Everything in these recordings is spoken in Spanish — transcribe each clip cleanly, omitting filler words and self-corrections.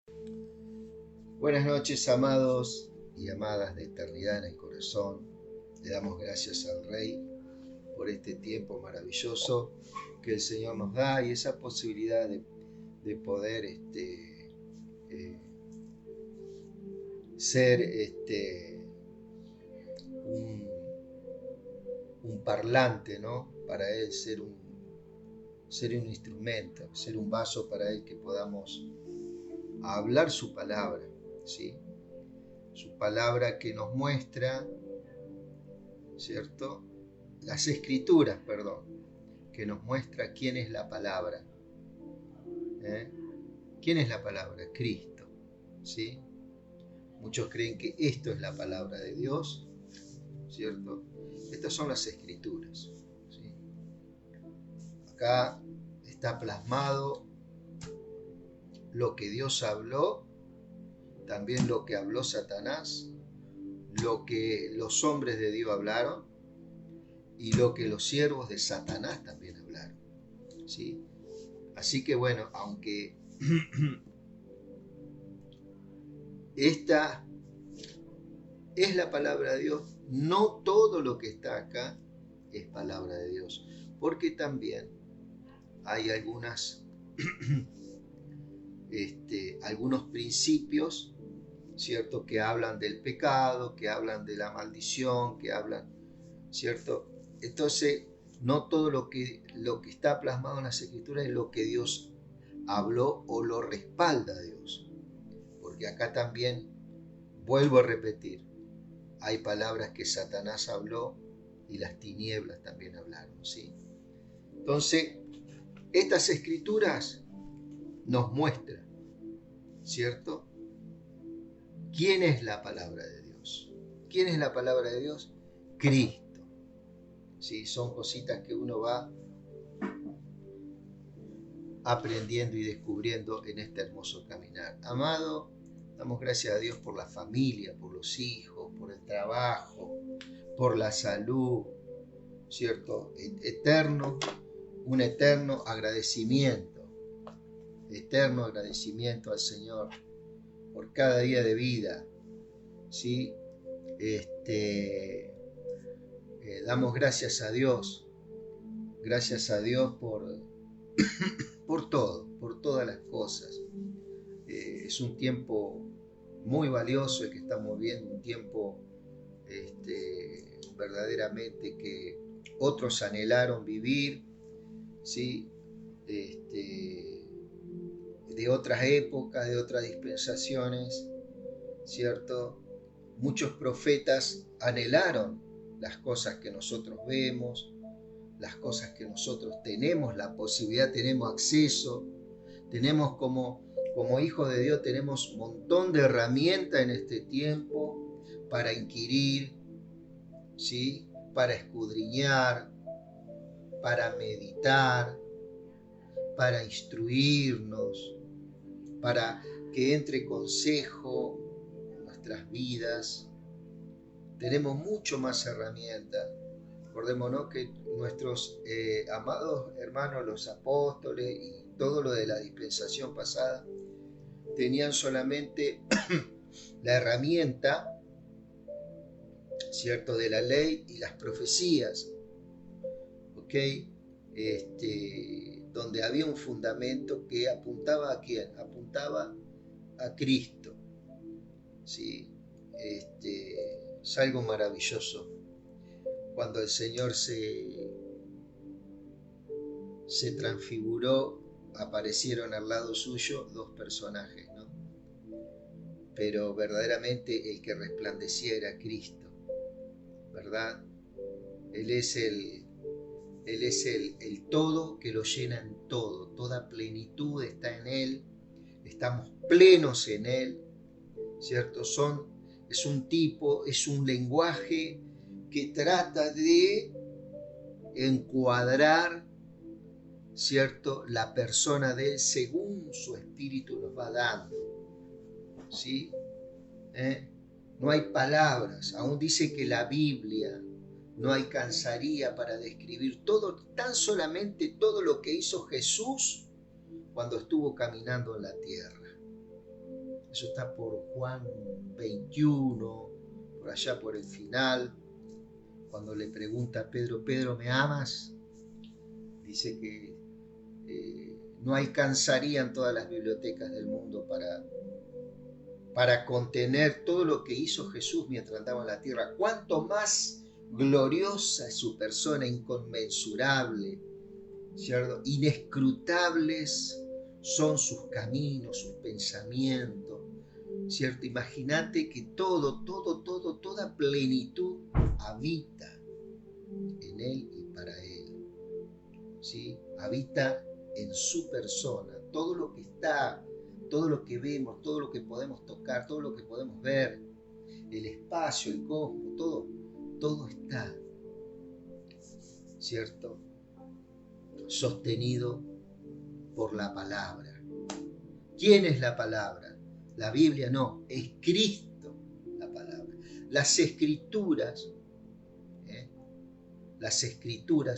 Buenas noches, amados y amadas de eternidad en el corazón. Le damos gracias al Rey por este tiempo maravilloso que el Señor nos da y esa posibilidad de poder eh, ser un, un parlante, ¿no? Para Él, ser un instrumento, ser un vaso para Él, que podamos hablar su palabra, ¿sí? Su palabra que nos muestra, ¿cierto? Las escrituras, perdón, que nos muestra quién es la palabra. ¿Eh? ¿Quién es la palabra? Cristo, ¿sí? Muchos creen que esto es la palabra de Dios, ¿cierto? Estas son las escrituras, ¿sí? Acá está plasmado lo que Dios habló, también lo que habló Satanás, lo que los hombres de Dios hablaron y lo que los siervos de Satanás también hablaron, ¿sí? Así que bueno, aunque esta es la palabra de Dios, no todo lo que está acá es palabra de Dios, porque también hay algunos principios, ¿cierto?, que hablan del pecado, que hablan de la maldición, que hablan, ¿cierto? Entonces, no todo lo que está plasmado en las escrituras es lo que Dios habló o lo respalda Dios, porque acá también, vuelvo a repetir, hay palabras que Satanás habló y las tinieblas también hablaron, ¿sí? Entonces, estas escrituras nos muestran, ¿cierto?, quién es la palabra de Dios. ¿Quién es la palabra de Dios? Cristo. ¿Sí? Son cositas que uno va aprendiendo y descubriendo en este hermoso caminar. Amado, damos gracias a Dios por la familia, por los hijos, por el trabajo, por la salud, ¿cierto? Un eterno agradecimiento al Señor por cada día de vida, ¿sí? Damos gracias a Dios por todo, por todas las cosas. Es un tiempo muy valioso el que estamos viendo, un tiempo verdaderamente que otros anhelaron vivir, ¿sí? De otras épocas, de otras dispensaciones, ¿cierto? Muchos profetas anhelaron las cosas que nosotros vemos, las cosas que nosotros tenemos la posibilidad, tenemos acceso, tenemos como hijos de Dios, tenemos un montón de herramientas en este tiempo para inquirir, ¿sí? Para escudriñar, para meditar, para instruirnos, para que entre consejo en nuestras vidas. Tenemos mucho más herramientas. Recordémonos que nuestros amados hermanos, los apóstoles y todo lo de la dispensación pasada, tenían solamente la herramienta, ¿cierto?, de la ley y las profecías, ¿ok? Donde había un fundamento que apuntaba ¿a quién? Apuntaba a Cristo, ¿sí? Es algo maravilloso cuando el Señor se transfiguró, aparecieron al lado suyo dos personajes, ¿no? Pero verdaderamente el que resplandecía era Cristo, ¿verdad? Él es el todo que lo llena en todo, toda plenitud está en Él, estamos plenos en Él, ¿cierto? Es un lenguaje que trata de encuadrar, ¿cierto?, la persona de Él según su espíritu nos va dando, ¿sí? No hay palabras, aún dice que la Biblia no alcanzaría para describir todo, tan solamente todo lo que hizo Jesús cuando estuvo caminando en la tierra. Eso está por Juan 21, por allá por el final, cuando le pregunta a Pedro, Pedro, ¿me amas? Dice que no alcanzarían todas las bibliotecas del mundo para contener todo lo que hizo Jesús mientras andaba en la tierra. Cuánto más gloriosa es su persona, inconmensurable, ¿cierto? Inescrutables son sus caminos, sus pensamientos, ¿cierto? Imagínate que toda plenitud habita en Él y para Él, ¿sí? Habita en su persona. Todo lo que está, todo lo que vemos, todo lo que podemos tocar, todo lo que podemos ver, el espacio, el cosmos, todo está, ¿cierto? Sostenido por la palabra. ¿Quién es la palabra? La Biblia no, es Cristo la palabra. Las escrituras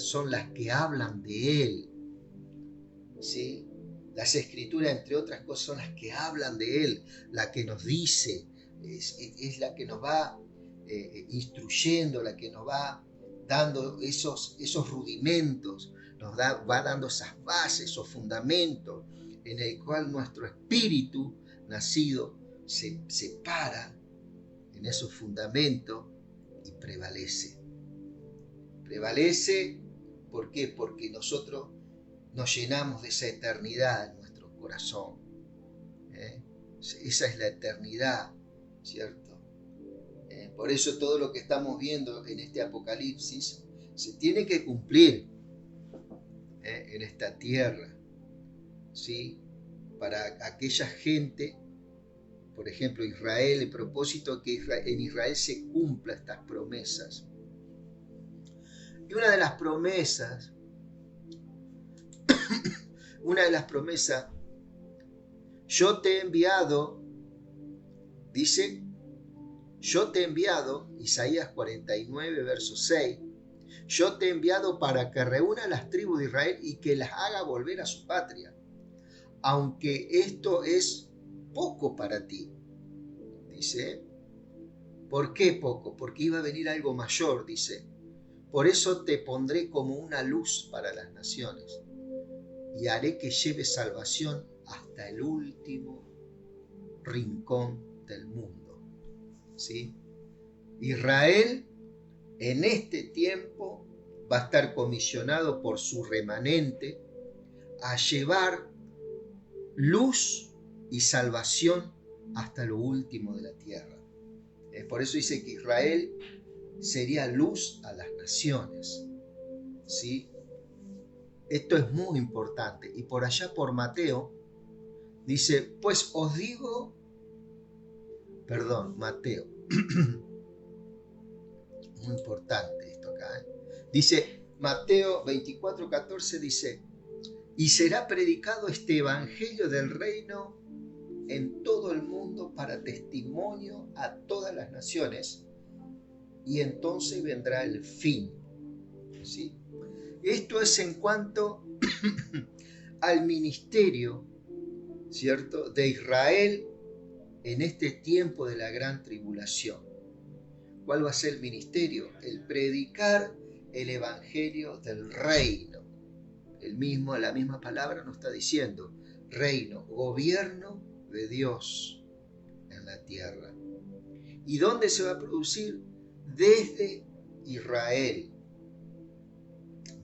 son las que hablan de Él, ¿sí? Las escrituras, entre otras cosas, son las que hablan de Él, la que nos dice, es la que nos va instruyendo, la que nos va dando esos rudimentos, va dando esas bases, esos fundamentos, en el cual nuestro espíritu nacido se para en esos fundamentos y prevalece. Prevalece, ¿por qué? Porque nosotros nos llenamos de esa eternidad en nuestro corazón. Esa es la eternidad, ¿cierto? Por eso todo lo que estamos viendo en este Apocalipsis se tiene que cumplir en esta tierra, ¿sí? Para aquella gente, por ejemplo Israel, el propósito que en Israel se cumpla estas promesas. Y una de las promesas, yo te he enviado, dice, yo te he enviado, Isaías 49, verso 6, yo te he enviado para que reúna las tribus de Israel y que las haga volver a su patria, aunque esto es poco para ti. Dice, ¿por qué poco? Porque iba a venir algo mayor, dice. Por eso te pondré como una luz para las naciones y haré que lleve salvación hasta el último rincón del mundo. ¿Sí? Israel en este tiempo va a estar comisionado por su remanente a llevar luz y salvación hasta lo último de la tierra. Por eso dice que Israel sería luz a las naciones, ¿sí? Esto es muy importante. Y por allá por Mateo, dice, pues os digo, Mateo, muy importante esto acá, dice, Mateo 24:14 dice, y será predicado este evangelio del reino en todo el mundo para testimonio a todas las naciones, y entonces vendrá el fin. ¿Sí? Esto es en cuanto al ministerio, ¿cierto?, de Israel en este tiempo de la gran tribulación. ¿Cuál va a ser el ministerio? El predicar el evangelio del reino. La misma palabra nos está diciendo reino, gobierno de Dios en la tierra. ¿Y dónde se va a producir? Desde Israel,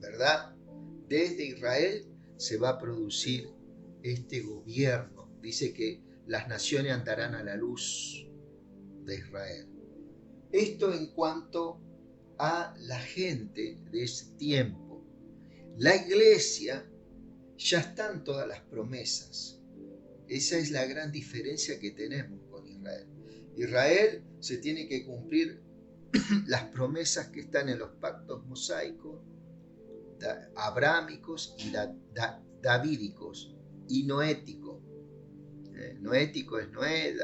¿verdad? Desde Israel se va a producir este gobierno. Dice que las naciones andarán a la luz de Israel. Esto en cuanto a la gente de ese tiempo. La iglesia, ya están todas las promesas. Esa es la gran diferencia que tenemos con Israel. Israel se tiene que cumplir las promesas que están en los pactos mosaicos, abrámicos y davídicos y noéticos. Noético es Noé,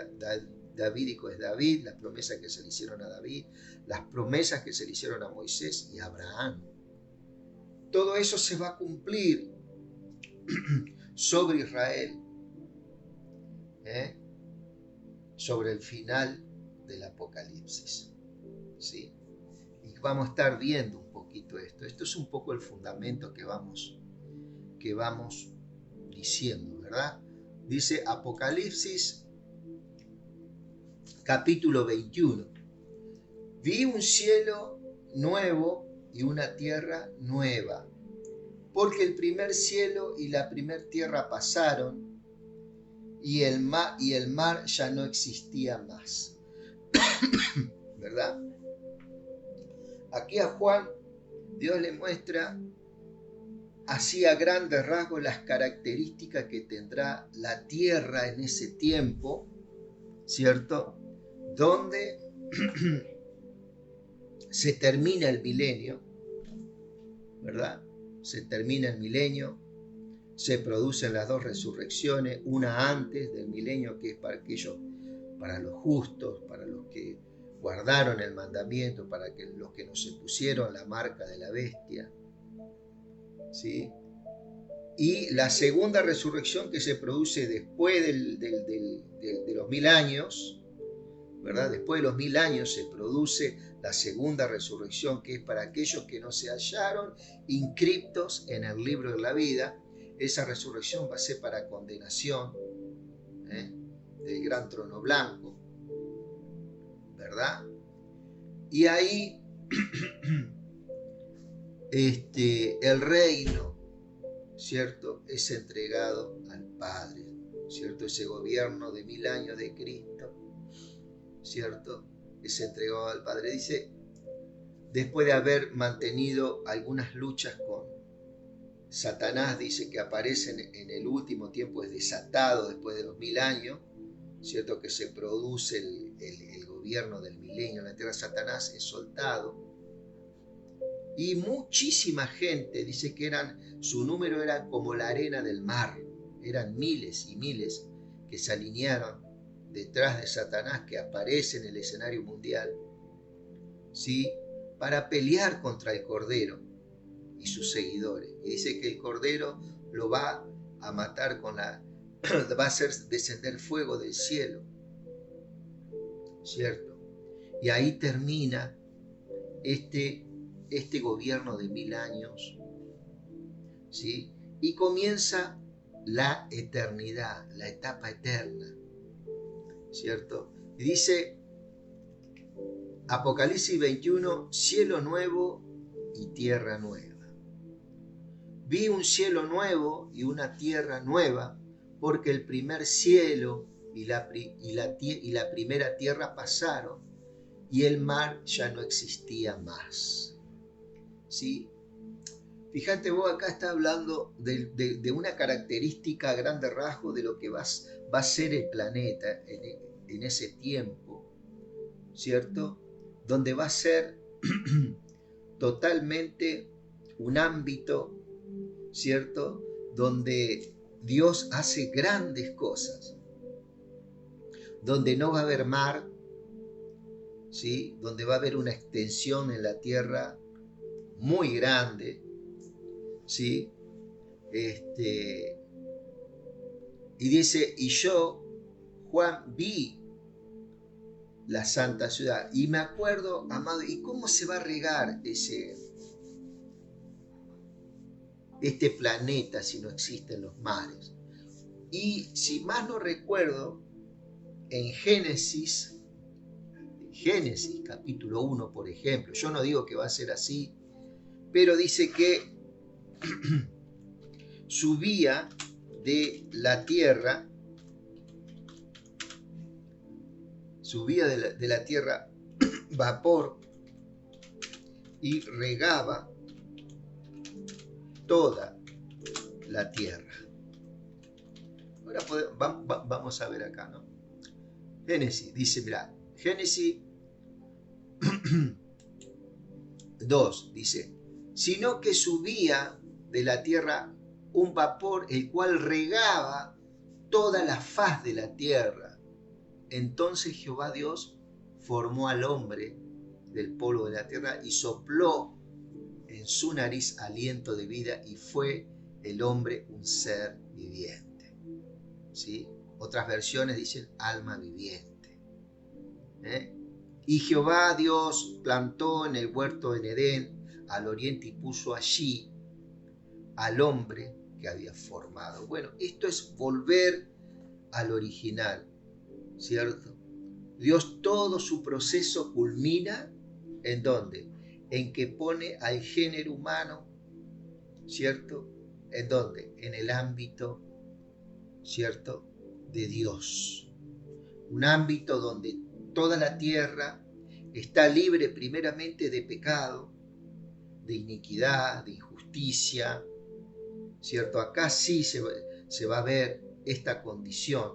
davídico es David, las promesas que se le hicieron a David, las promesas que se le hicieron a Moisés y a Abraham. Todo eso se va a cumplir sobre Israel. sobre el final del Apocalipsis, ¿sí? Y vamos a estar viendo un poquito esto. Esto es un poco el fundamento que vamos diciendo, ¿verdad? Dice Apocalipsis capítulo 21. Vi un cielo nuevo y una tierra nueva, porque el primer cielo y la primer tierra pasaron, y el mar ya no existía más. ¿Verdad? Aquí a Juan, Dios le muestra así a grandes rasgos las características que tendrá la tierra en ese tiempo, ¿cierto? Donde se termina el milenio, ¿verdad? Se termina el milenio, se producen las dos resurrecciones, una antes del milenio, que es para aquellos, para los justos, para los que guardaron el mandamiento, para los que no se pusieron la marca de la bestia, ¿sí? Y la segunda resurrección, que se produce después de los 1000 años, ¿verdad? Después de los 1000 años se produce la segunda resurrección, que es para aquellos que no se hallaron inscriptos en el libro de la vida. Esa resurrección va a ser para condenación, del gran trono blanco, ¿verdad? Y ahí el reino, ¿cierto?, es entregado al Padre, ¿cierto? Ese gobierno de 1000 años de Cristo, ¿cierto?, es entregado al Padre. Dice, después de haber mantenido algunas luchas con Satanás, dice que aparece en el último tiempo, es desatado después de los 1000 años, ¿cierto?, que se produce el gobierno del milenio en la tierra. Satanás es soltado. Y muchísima gente, dice que su número era como la arena del mar. Eran miles y miles que se alinearon detrás de Satanás, que aparece en el escenario mundial, ¿sí?, para pelear contra el Cordero y sus seguidores. Y dice que el Cordero lo va a matar va a hacer descender fuego del cielo, ¿cierto? Y ahí termina este gobierno de 1000 años, ¿sí? Y comienza la eternidad, la etapa eterna, ¿cierto? Y dice Apocalipsis 21, cielo nuevo y tierra nueva. Vi un cielo nuevo y una tierra nueva, porque el primer cielo y la primera tierra pasaron, y el mar ya no existía más. ¿Sí? Fíjate vos, acá está hablando de una característica a grande rasgo de lo que va a ser el planeta en ese tiempo, ¿cierto? Donde va a ser totalmente un ámbito, ¿cierto?, donde Dios hace grandes cosas, donde no va a haber mar, ¿sí?, donde va a haber una extensión en la tierra muy grande, ¿sí? Y dice, y yo, Juan, vi la santa ciudad. Y me acuerdo, amado, ¿y cómo se va a regar este planeta si no existen los mares? Y si más no recuerdo, en Génesis capítulo 1, por ejemplo, yo no digo que va a ser así, pero dice que subía de la tierra, vapor y regaba toda la tierra. Ahora vamos a ver acá, ¿no? Génesis, dice, mirá, Génesis 2, dice, sino que subía de la tierra un vapor el cual regaba toda la faz de la tierra. Entonces Jehová Dios formó al hombre del polvo de la tierra y sopló en su nariz aliento de vida, y fue el hombre un ser viviente. ¿Sí? Otras versiones dicen alma viviente. ¿eh? Y Jehová Dios plantó en el huerto en Edén al oriente y puso allí al hombre que había formado. Bueno, esto es volver al original, ¿cierto? Dios todo su proceso culmina ¿en dónde? En que pone al género humano, ¿cierto? ¿En dónde? En el ámbito, ¿cierto? De Dios. Un ámbito donde toda la tierra está libre primeramente de pecado, de iniquidad, de injusticia, ¿cierto? Acá sí se va a ver esta condición,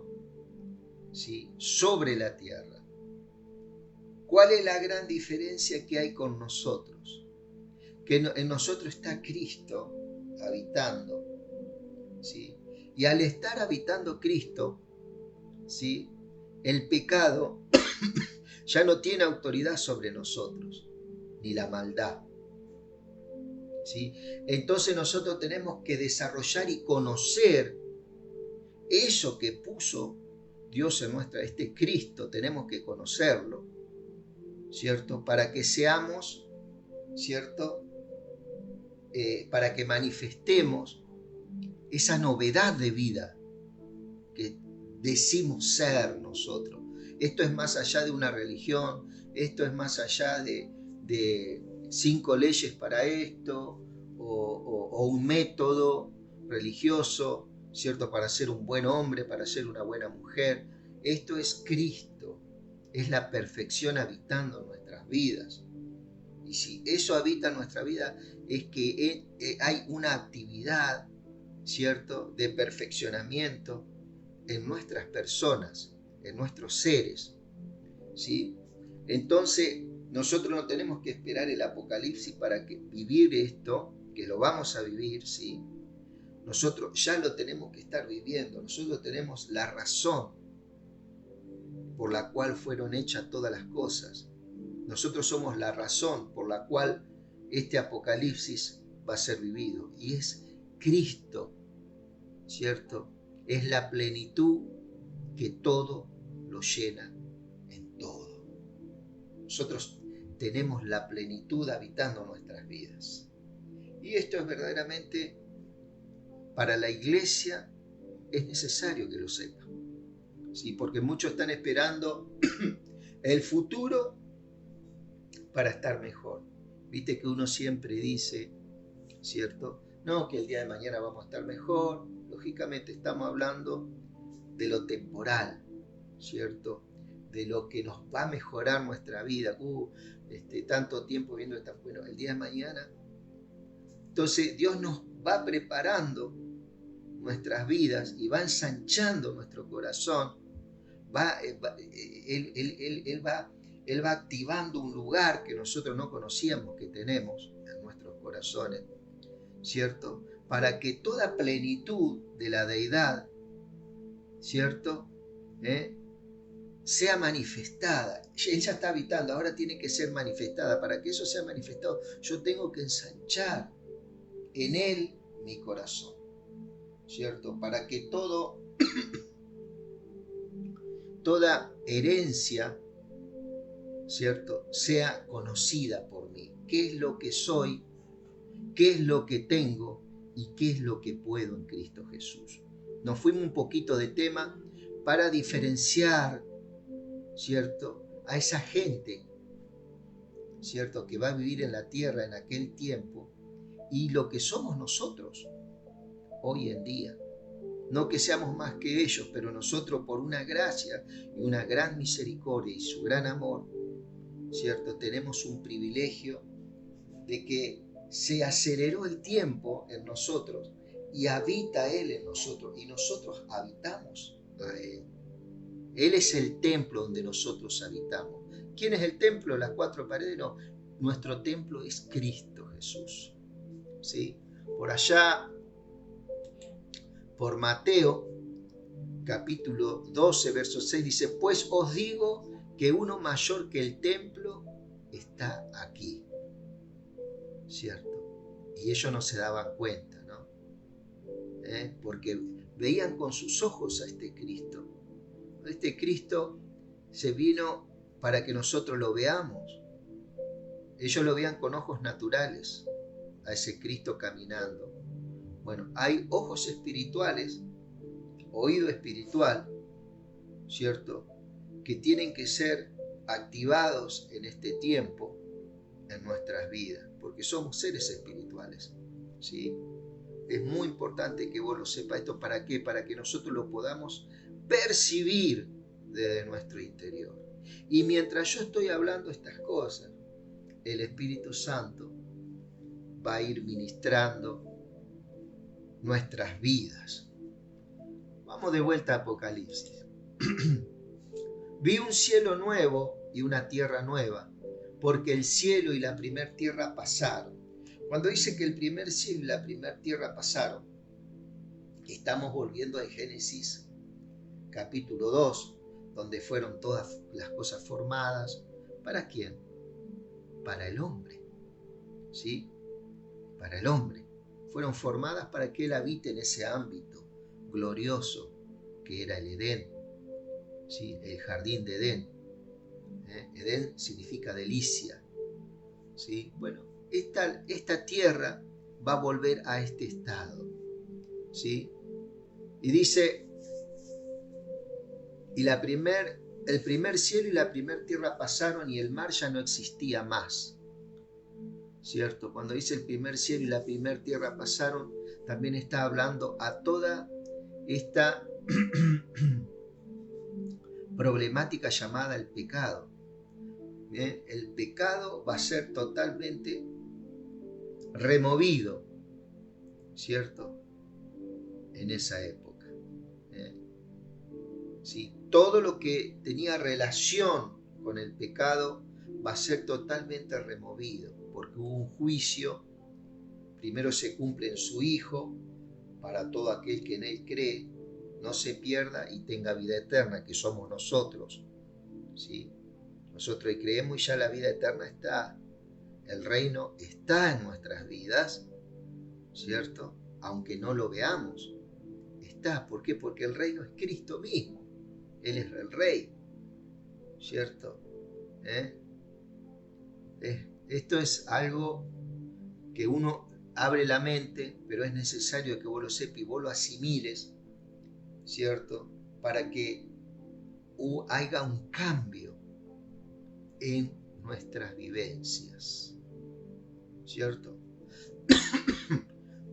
¿sí? Sobre la tierra. ¿Cuál es la gran diferencia que hay con nosotros? Que en nosotros está Cristo habitando, ¿sí? Y al estar habitando Cristo, ¿sí? El pecado ya no tiene autoridad sobre nosotros, ni la maldad, ¿sí? Entonces nosotros tenemos que desarrollar y conocer eso que puso Dios en este Cristo, tenemos que conocerlo, ¿cierto? Para que seamos, ¿cierto? Para que manifestemos esa novedad de vida que decimos ser nosotros. Esto es más allá de una religión, esto es más allá de 5 leyes para esto o un método religioso, ¿cierto? Para ser un buen hombre, para ser una buena mujer. Esto es Cristo, es la perfección habitando en nuestras vidas. Y si eso habita en nuestra vida, es que hay una actividad, ¿cierto?, de perfeccionamiento en nuestras personas, en nuestros seres, ¿sí? Entonces, nosotros no tenemos que esperar el Apocalipsis para vivir esto, que lo vamos a vivir, ¿sí? Nosotros ya lo tenemos que estar viviendo, nosotros tenemos la razón por la cual fueron hechas todas las cosas. Nosotros somos la razón por la cual este Apocalipsis va a ser vivido. Y es Cristo, ¿cierto? Es la plenitud que todo lo llena en todo. Nosotros tenemos la plenitud habitando nuestras vidas. Y esto es verdaderamente, para la iglesia, es necesario que lo sepan. ¿Sí? Porque muchos están esperando el futuro para estar mejor. Viste que uno siempre dice, ¿cierto? No, que el día de mañana vamos a estar mejor. Lógicamente estamos hablando de lo temporal, ¿cierto? De lo que nos va a mejorar nuestra vida. Tanto tiempo viendo esta, bueno, el día de mañana. Entonces Dios nos va preparando nuestras vidas y va ensanchando nuestro corazón. Él va activando un lugar que nosotros no conocíamos que tenemos en nuestros corazones, ¿cierto? Para que toda plenitud de la deidad, ¿cierto? Sea manifestada. Él ya está habitando, ahora tiene que ser manifestada. Para que eso sea manifestado, yo tengo que ensanchar en Él mi corazón, ¿cierto? Para que toda herencia, ¿cierto?, sea conocida por mí. ¿Qué es lo que soy? ¿Qué es lo que tengo? ¿Y qué es lo que puedo en Cristo Jesús? Nos fuimos un poquito de tema para diferenciar, ¿cierto?, a esa gente, ¿cierto?, que va a vivir en la tierra en aquel tiempo y lo que somos nosotros hoy en día. No que seamos más que ellos, pero nosotros por una gracia y una gran misericordia y su gran amor, ¿cierto?, tenemos un privilegio de que se aceleró el tiempo en nosotros y habita Él en nosotros y nosotros habitamos a Él. Él es el templo donde nosotros habitamos. ¿Quién es el templo? Las 4 paredes. No, nuestro templo es Cristo Jesús, ¿sí? Por allá, por Mateo, capítulo 12, verso 6, dice: pues os digo que uno mayor que el templo está aquí, ¿cierto? Y ellos no se daban cuenta, ¿no? Porque veían con sus ojos a este Cristo. Este Cristo se vino para que nosotros lo veamos. Ellos lo vean con ojos naturales, a ese Cristo caminando. Bueno, hay ojos espirituales, oído espiritual, ¿cierto? Que tienen que ser activados en este tiempo en nuestras vidas, porque somos seres espirituales, ¿sí? Es muy importante que vos lo sepas esto. ¿Para qué? Para que nosotros lo podamos percibir desde nuestro interior. Y mientras yo estoy hablando estas cosas, el Espíritu Santo va a ir ministrando nuestras vidas. Vamos de vuelta a Apocalipsis. Vi un cielo nuevo y una tierra nueva, porque el cielo y la primer tierra pasaron. Cuando dice que el primer cielo y la primer tierra pasaron, estamos volviendo a Génesis capítulo 2, donde fueron todas las cosas formadas. ¿Para quién? Para el hombre, ¿sí? Para el hombre. Fueron formadas para que él habite en ese ámbito glorioso que era el Edén, ¿sí? El jardín de Edén. Edén significa delicia, ¿sí? Bueno, esta tierra va a volver a este estado, ¿sí? Y dice, y el primer cielo y la primer tierra pasaron y el mar ya no existía más, ¿cierto? Cuando dice el primer cielo y la primer tierra pasaron, también está hablando a toda esta problemática llamada el pecado. El pecado va a ser totalmente removido, ¿cierto? En esa época. ¿Sí? Todo lo que tenía relación con el pecado va a ser totalmente removido, porque hubo un juicio. Primero se cumple en su Hijo, para todo aquel que en Él cree, no se pierda y tenga vida eterna, que somos nosotros, ¿sí? Nosotros creemos y ya la vida eterna está. El reino está en nuestras vidas, ¿cierto? Aunque no lo veamos, está. ¿Por qué? Porque el reino es Cristo mismo. Él es el Rey, ¿cierto? Esto es algo que uno abre la mente, pero es necesario que vos lo sepas y vos lo asimiles, ¿cierto? Para que haya un cambio en nuestras vivencias, ¿cierto?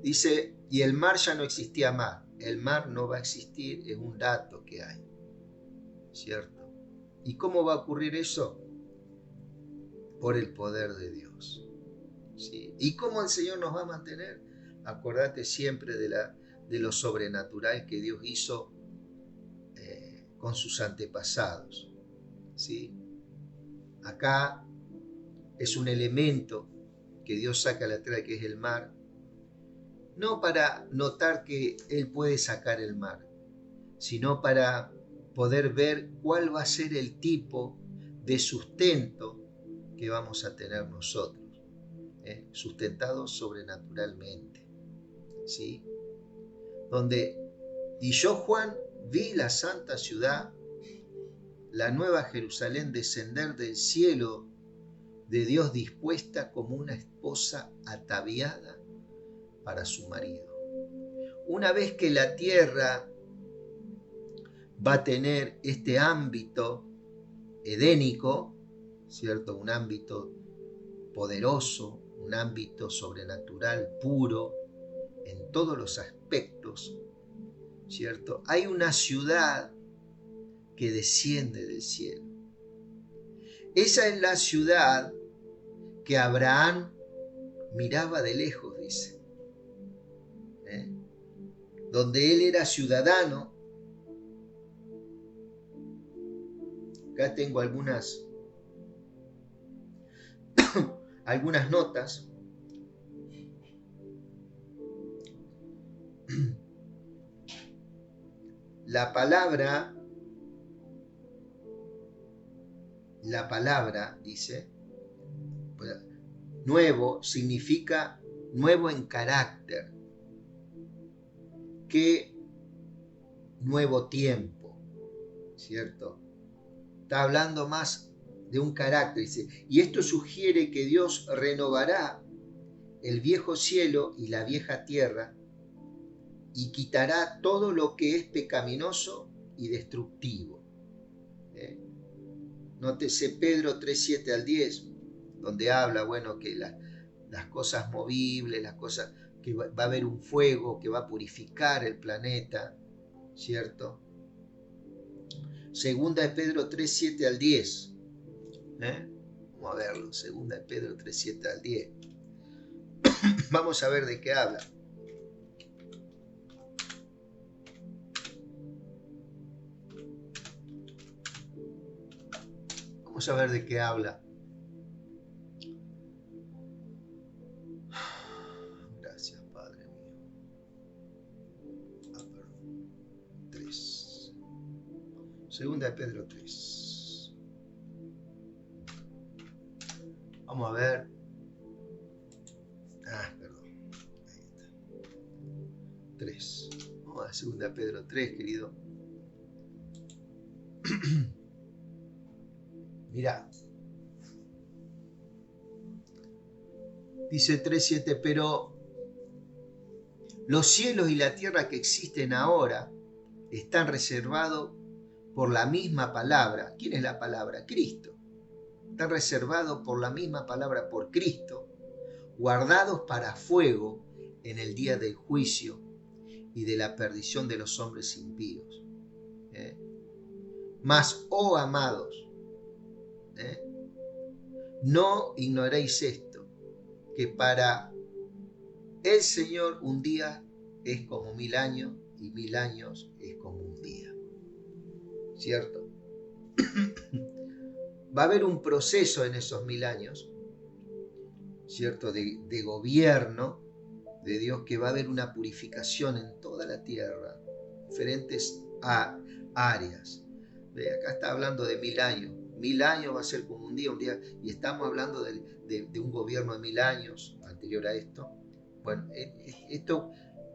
Dice, y el mar ya no existía más. El mar no va a existir, es un dato que hay, ¿cierto? ¿Y cómo va a ocurrir eso? Por el poder de Dios, ¿sí? ¿Y cómo el Señor nos va a mantener? Acordate siempre de lo sobrenatural que Dios hizo con sus antepasados, ¿sí? Acá es un elemento que Dios saca a la tierra, que es el mar, no para notar que Él puede sacar el mar, sino para poder ver cuál va a ser el tipo de sustento que vamos a tener nosotros, sustentados sobrenaturalmente, ¿sí? Y yo, Juan, vi la santa ciudad, la nueva Jerusalén, descender del cielo de Dios, dispuesta como una esposa ataviada para su marido. Una vez que la tierra va a tener este ámbito edénico, ¿cierto? Un ámbito poderoso, un ámbito sobrenatural, puro, en todos los aspectos, ¿cierto? Hay una ciudad que desciende del cielo. Esa es la ciudad que Abraham miraba de lejos, dice, donde él era ciudadano. Acá tengo algunas notas. La palabra, dice, nuevo significa nuevo en carácter. ¿Qué nuevo tiempo? ¿Cierto? Está hablando más de un carácter. Dice, y esto sugiere que Dios renovará el viejo cielo y la vieja tierra y quitará todo lo que es pecaminoso y destructivo. Nótese Pedro 3:7 al 10, donde habla, bueno, que las cosas movibles, las cosas, que va a haber un fuego que va a purificar el planeta, ¿cierto? Segunda de Pedro 3:7 al 10. Vamos a verlo, segunda de Pedro 3:7 al 10. Vamos a ver de qué habla. Vamos a ver de qué habla. Gracias, Padre mío. Perdón. 3. Segunda de Pedro 3. Vamos a ver. Perdón. Ahí está. 3. Vamos a segunda de Pedro 3, querido. Mirá. Dice 3:7, pero los cielos y la tierra que existen ahora están reservados por la misma palabra. ¿Quién es la palabra? Cristo. Están reservados por la misma palabra, por Cristo, guardados para fuego en el día del juicio y de la perdición de los hombres impíos. Mas, oh amados, no ignoréis esto, que para el Señor un día es como 1000 años y 1000 años es como un día. ¿Cierto? Va a haber un proceso en esos 1000 años, ¿cierto? De gobierno de Dios, que va a haber una purificación en toda la tierra, diferentes áreas. Acá está hablando de 1000 años. 1000 años va a ser como un día, y estamos hablando de un gobierno de 1000 años anterior a esto. Bueno, esto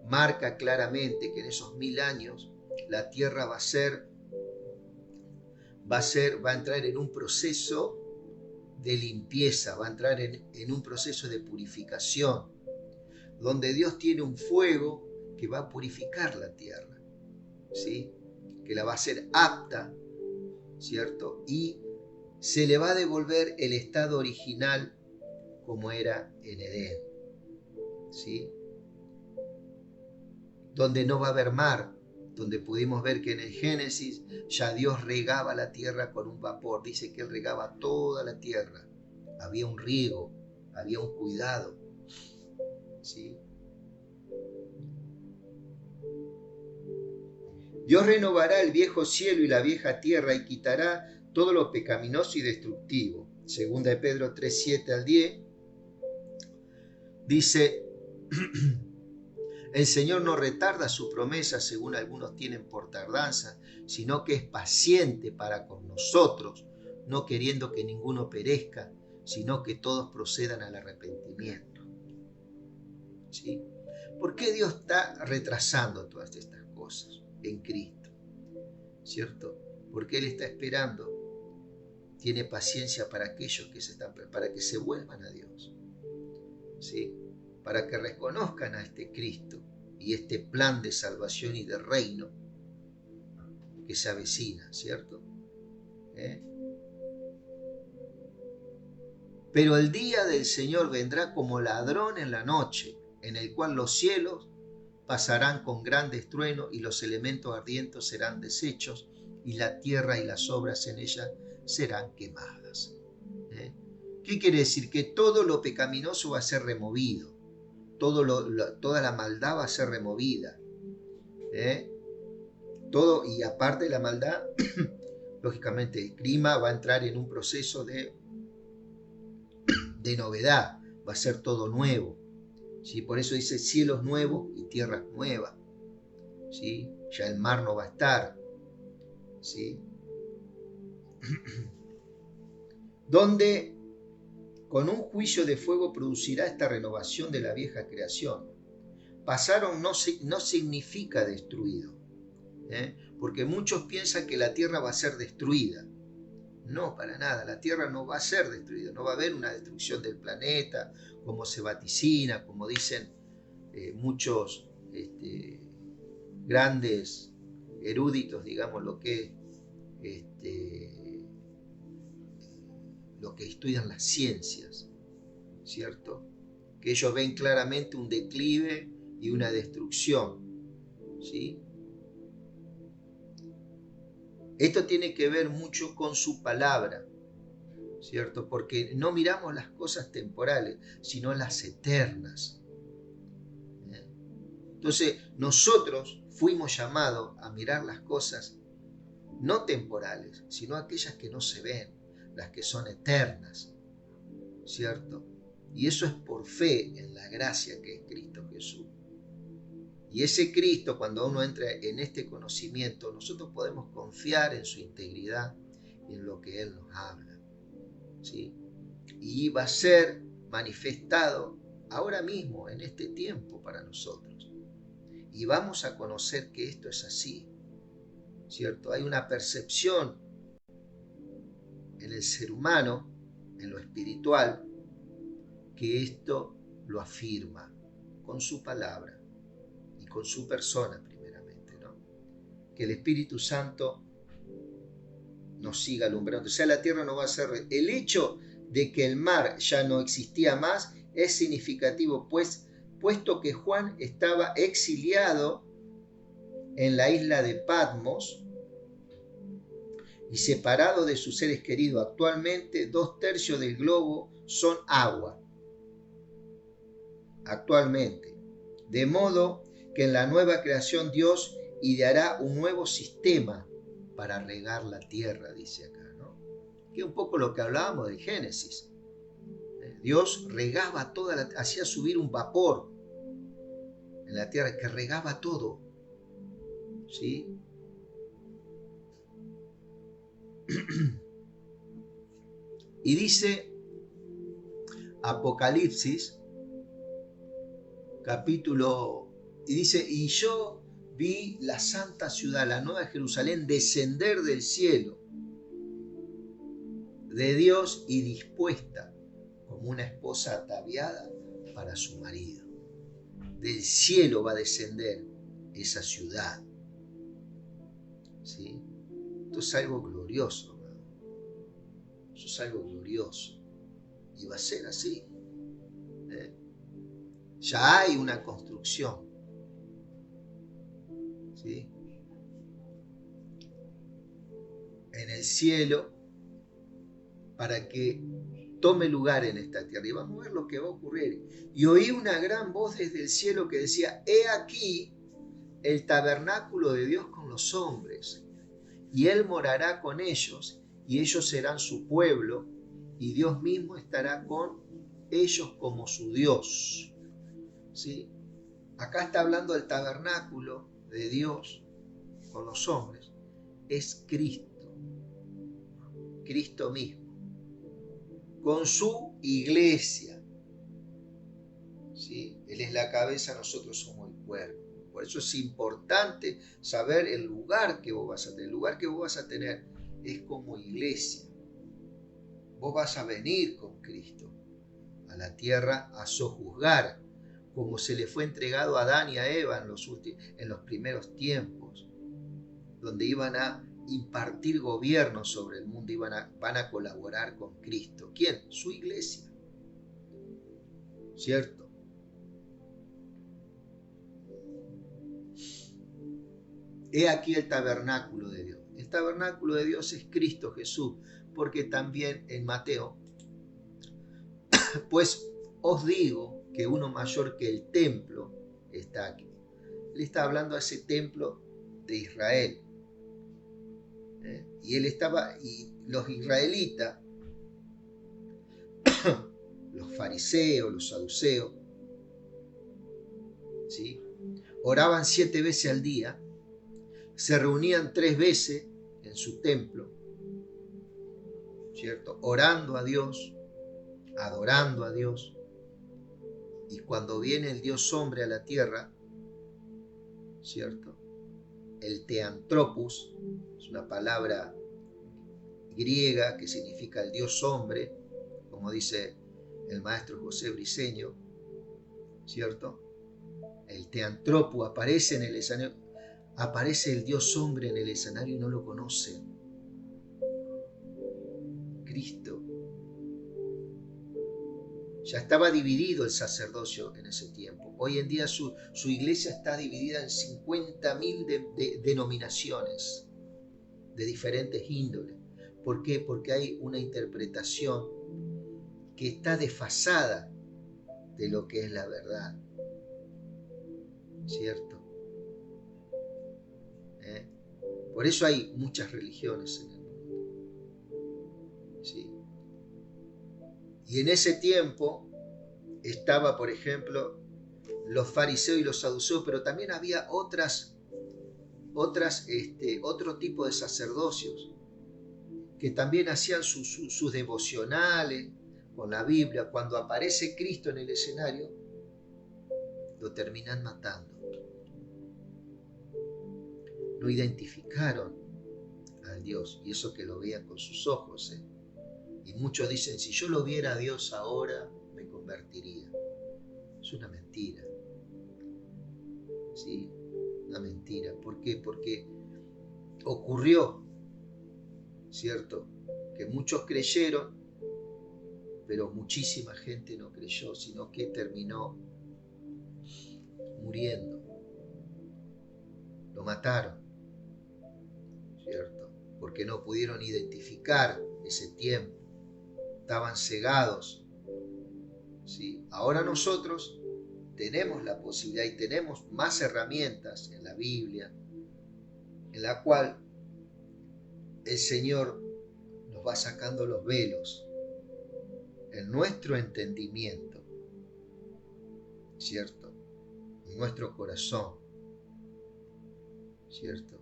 marca claramente que en esos 1000 años la tierra va a entrar en un proceso de limpieza, va a entrar en un proceso de purificación, donde Dios tiene un fuego que va a purificar la tierra, ¿sí? Que la va a hacer apta, ¿cierto? Y se le va a devolver el estado original como era en Edén, ¿sí? Donde no va a haber mar, donde pudimos ver que en el Génesis ya Dios regaba la tierra con un vapor. Dice que Él regaba toda la tierra. Había un riego, había un cuidado, ¿sí? Dios renovará el viejo cielo y la vieja tierra y quitará todo lo pecaminoso y destructivo. Segunda de Pedro 3:7 al 10 dice: el Señor no retarda su promesa, según algunos tienen por tardanza, sino que es paciente para con nosotros, no queriendo que ninguno perezca, sino que todos procedan al arrepentimiento. ¿Sí? ¿Por qué Dios está retrasando todas estas cosas en Cristo? ¿Cierto? Porque Él está esperando, tiene paciencia para aquellos que para que se vuelvan a Dios, ¿sí? Para que reconozcan a este Cristo y este plan de salvación y de reino que se avecina, ¿cierto? Pero el día del Señor vendrá como ladrón en la noche, en el cual los cielos pasarán con gran estruendo y los elementos ardientes serán deshechos y la tierra y las obras en ella serán quemadas. ¿Qué quiere decir? Que todo lo pecaminoso va a ser removido, toda la maldad va a ser removida. Todo, y aparte de la maldad, lógicamente el clima va a entrar en un proceso de novedad, va a ser todo nuevo, ¿sí? Por eso dice cielos nuevos y tierras nuevas, ¿sí? Ya el mar no va a estar, ¿sí? Donde con un juicio de fuego producirá esta renovación de la vieja creación. Pasaron no significa destruido, porque muchos piensan que la tierra va a ser destruida. No, para nada. La Tierra no va a ser destruida, no va a haber una destrucción del planeta, como se vaticina, como dicen muchos grandes eruditos, digamos, lo que estudian las ciencias, ¿cierto? Que ellos ven claramente un declive y una destrucción, ¿sí? Esto tiene que ver mucho con su palabra, ¿cierto? Porque no miramos las cosas temporales, sino las eternas. Entonces, nosotros fuimos llamados a mirar las cosas no temporales, sino aquellas que no se ven, las que son eternas, ¿cierto? Y eso es por fe en la gracia que es Cristo Jesús. Y ese Cristo, cuando uno entra en este conocimiento, nosotros podemos confiar en su integridad y en lo que Él nos habla, ¿sí? Y va a ser manifestado ahora mismo, en este tiempo, para nosotros. Y vamos a conocer que esto es así, ¿cierto? Hay una percepción en el ser humano, en lo espiritual, que esto lo afirma con su palabra y con su persona primeramente, ¿no? Que el Espíritu Santo nos siga alumbrando. O sea, la tierra no va a ser... El hecho de que el mar ya no existía más es significativo, puesto que Juan estaba exiliado en la isla de Patmos y separado de sus seres queridos. Actualmente 2/3 del globo son agua. Actualmente. De modo que en la nueva creación Dios ideará un nuevo sistema para regar la tierra, dice acá, ¿no? Que es un poco lo que hablábamos de Génesis. Dios regaba hacía subir un vapor en la tierra que regaba todo, ¿sí? Y dice Apocalipsis, capítulo, y dice, y yo vi la santa ciudad, la nueva Jerusalén, descender del cielo de Dios y dispuesta como una esposa ataviada para su marido. Del cielo va a descender esa ciudad, ¿sí? Esto es algo glorioso, hermano. Eso es algo glorioso. Y va a ser así. Ya hay una construcción, ¿sí? En el cielo, para que tome lugar en esta tierra. Y vamos a ver lo que va a ocurrir. Y oí una gran voz desde el cielo que decía, he aquí el tabernáculo de Dios con los hombres, y Él morará con ellos, y ellos serán su pueblo, y Dios mismo estará con ellos como su Dios. ¿Sí? Acá está hablando del tabernáculo de Dios con los hombres. Es Cristo, Cristo mismo, con su iglesia. ¿Sí? Él es la cabeza, nosotros somos el cuerpo. Por eso es importante saber el lugar que vos vas a tener. El lugar que vos vas a tener es como iglesia. Vos vas a venir con Cristo a la tierra a sojuzgar, como se le fue entregado a Adán y a Eva en los primeros tiempos, donde iban a impartir gobierno sobre el mundo y van a colaborar con Cristo. ¿Quién? Su iglesia. ¿Cierto? He aquí el tabernáculo de Dios. El tabernáculo de Dios es Cristo Jesús, porque también en Mateo, pues os digo que uno mayor que el templo está aquí. Él está hablando a ese templo de Israel. Y los israelitas, los fariseos, los saduceos, ¿sí? Oraban 7 veces al día, se reunían 3 veces en su templo, ¿cierto? Orando a Dios, adorando a Dios. Y cuando viene el Dios hombre a la tierra, ¿cierto? El teantropos, es una palabra griega, que significa el Dios hombre, como dice el maestro José Briceño, ¿cierto? El teantropo aparece en el escenario, aparece el Dios hombre en el escenario y no lo conocen. Cristo. Ya estaba dividido el sacerdocio en ese tiempo. Hoy en día su iglesia está dividida en 50.000 denominaciones de diferentes índoles. ¿Por qué? Porque hay una interpretación que está desfasada de lo que es la verdad. ¿Cierto? Por eso hay muchas religiones en el mundo. ¿Sí? Y en ese tiempo estaba, por ejemplo, los fariseos y los saduceos, pero también había otro tipo de sacerdocios que también hacían sus devocionales con la Biblia. Cuando aparece Cristo en el escenario, lo terminan matando. No identificaron al Dios, y eso que lo veían con sus ojos. Y muchos dicen, si yo lo viera a Dios ahora, me convertiría. Es una mentira. ¿Sí? Una mentira. ¿Por qué? Porque ocurrió, ¿cierto? Que muchos creyeron, pero muchísima gente no creyó, sino que terminó muriendo. Lo mataron, ¿cierto? Porque no pudieron identificar ese tiempo. Estaban cegados. ¿Sí? Ahora nosotros tenemos la posibilidad y tenemos más herramientas en la Biblia, en la cual el Señor nos va sacando los velos en nuestro entendimiento, ¿cierto? En nuestro corazón, ¿cierto?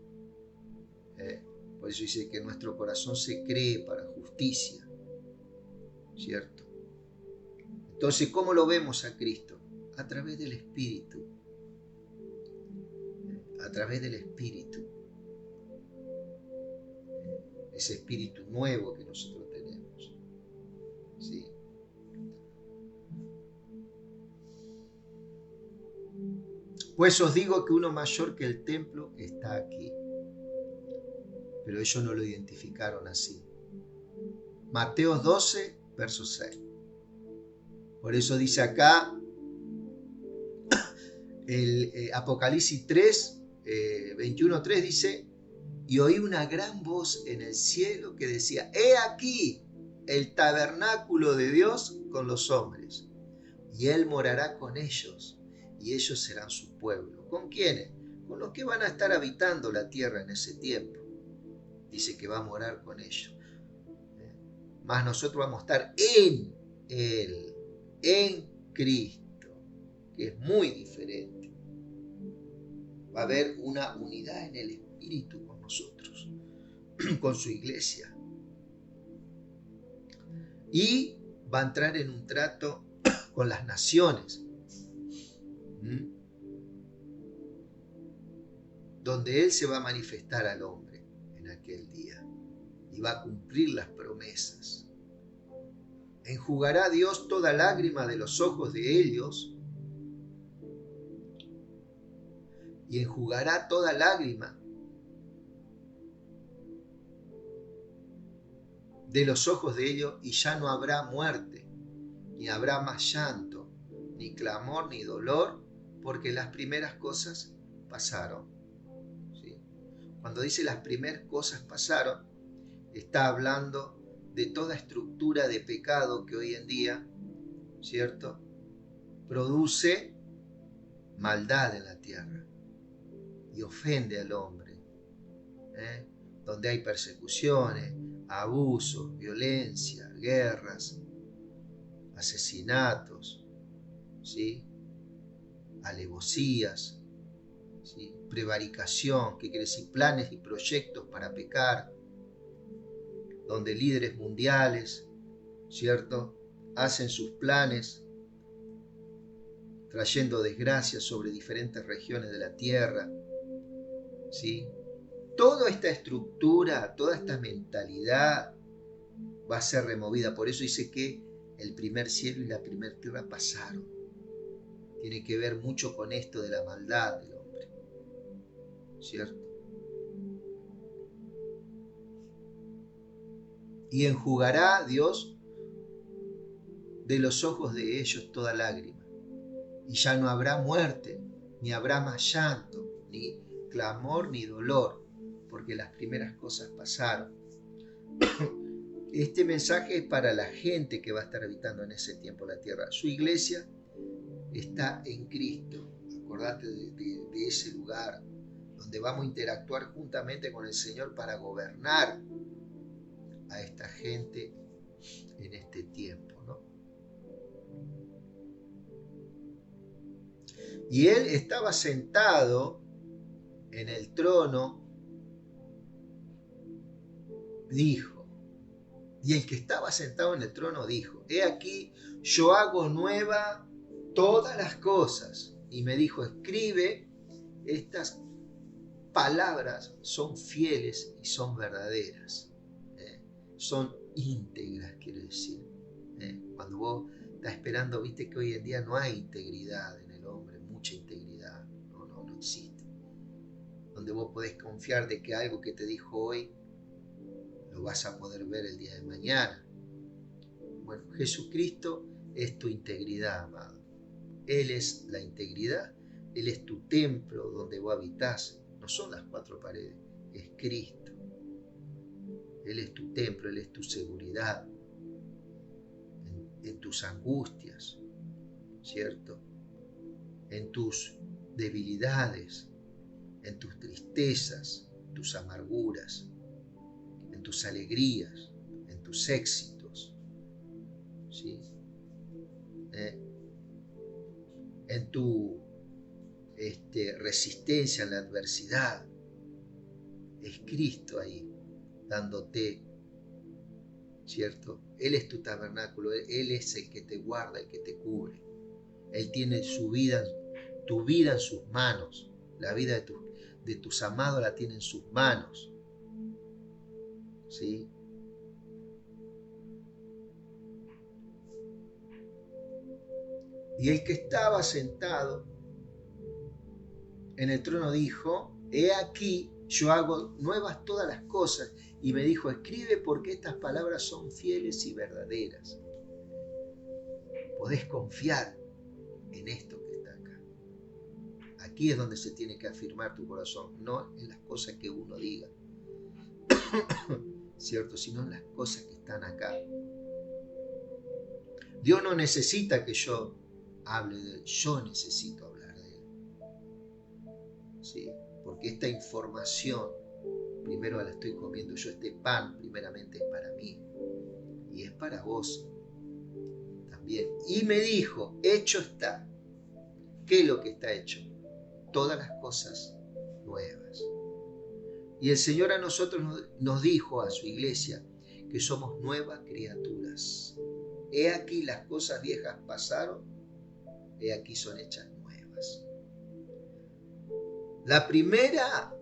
Por eso dice que nuestro corazón se cree para justicia, ¿cierto? Entonces, ¿cómo lo vemos a Cristo? A través del Espíritu. A través del Espíritu. Ese Espíritu nuevo que nosotros tenemos. ¿Sí? Pues os digo que uno mayor que el templo está aquí. Pero ellos no lo identificaron así. Mateo 12, verso 6. Por eso dice acá el Apocalipsis 3, 21:3 dice, y oí una gran voz en el cielo que decía, he aquí el tabernáculo de Dios con los hombres, y Él morará con ellos, y ellos serán su pueblo. ¿Con quiénes? Con los que van a estar habitando la tierra en ese tiempo. Dice que va a morar con ellos. Más nosotros vamos a estar en Él, en Cristo, que es muy diferente. Va a haber una unidad en el Espíritu con nosotros, con su iglesia. Y va a entrar en un trato con las naciones, donde Él se va a manifestar al hombre en aquel día y va a cumplir las promesas. Enjugará Dios toda lágrima de los ojos de ellos y enjugará toda lágrima de los ojos de ellos, y ya no habrá muerte, ni habrá más llanto, ni clamor, ni dolor, porque las primeras cosas pasaron. ¿Sí? Cuando dice las primeras cosas pasaron, está hablando de toda estructura de pecado que hoy en día, ¿cierto?, produce maldad en la tierra y ofende al hombre, donde hay persecuciones, abusos, violencia, guerras, asesinatos, ¿sí?, alevosías, ¿sí?, prevaricación, que quiere decir planes y proyectos para pecar, donde líderes mundiales, ¿cierto?, hacen sus planes trayendo desgracias sobre diferentes regiones de la tierra, ¿sí? Toda esta estructura, toda esta mentalidad va a ser removida. Por eso dice que el primer cielo y la primera tierra pasaron. Tiene que ver mucho con esto de la maldad del hombre, ¿cierto? Y enjugará Dios de los ojos de ellos toda lágrima. Y ya no habrá muerte, ni habrá más llanto, ni clamor, ni dolor, porque las primeras cosas pasaron. Este mensaje es para la gente que va a estar habitando en ese tiempo la tierra. Su iglesia está en Cristo. Acordate de ese lugar donde vamos a interactuar juntamente con el Señor para gobernar a esta gente en este tiempo, ¿no? Y él estaba sentado en el trono, dijo, y el que estaba sentado en el trono dijo, he aquí, yo hago nueva todas las cosas. Y me dijo, escribe, estas palabras son fieles y son verdaderas. Son íntegras, quiero decir. Cuando vos estás esperando, viste que hoy en día no hay integridad en el hombre, mucha integridad, no existe. Donde vos podés confiar de que algo que te dijo hoy lo vas a poder ver el día de mañana. Bueno, Jesucristo es tu integridad, amado. Él es la integridad, Él es tu templo donde vos habitás. No son las cuatro paredes, es Cristo. Él es tu templo, Él es tu seguridad en tus angustias, ¿cierto? En tus debilidades, en tus tristezas, tus amarguras, en tus alegrías, en tus éxitos, ¿sí? En tu resistencia en la adversidad. Es Cristo ahí, dándote, ¿cierto? Él es tu tabernáculo, Él es el que te guarda, el que te cubre. Él tiene tu vida en sus manos, la vida de tus amados la tiene en sus manos, ¿sí? Y el que estaba sentado en el trono dijo, he aquí, yo hago nuevas todas las cosas. Y me dijo, escribe porque estas palabras son fieles y verdaderas. Podés confiar en esto que está acá. Aquí es donde se tiene que afirmar tu corazón, no en las cosas que uno diga, ¿cierto? Sino en las cosas que están acá. Dios no necesita que yo hable de Él, yo necesito hablar de Él. ¿Sí? Porque esta información, primero la estoy comiendo yo, este pan primeramente es para mí y es para vos también. Y me dijo, hecho está. ¿Qué es lo que está hecho? Todas las cosas nuevas. Y el Señor a nosotros nos dijo, a su iglesia, que somos nuevas criaturas. He aquí las cosas viejas pasaron, he aquí son hechas nuevas. La primera,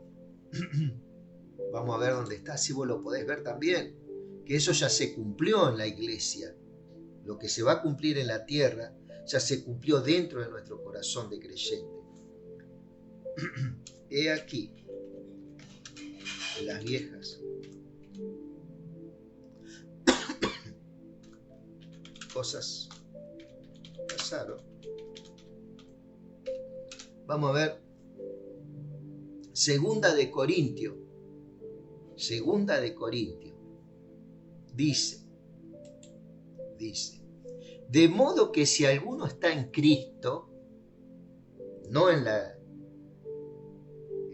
vamos a ver dónde está, si vos lo podés ver también, que eso ya se cumplió en la iglesia. Lo que se va a cumplir en la tierra ya se cumplió dentro de nuestro corazón de creyente. He aquí, las viejas cosas pasaron. Vamos a ver Segunda de Corintios, dice, de modo que si alguno está en Cristo, no en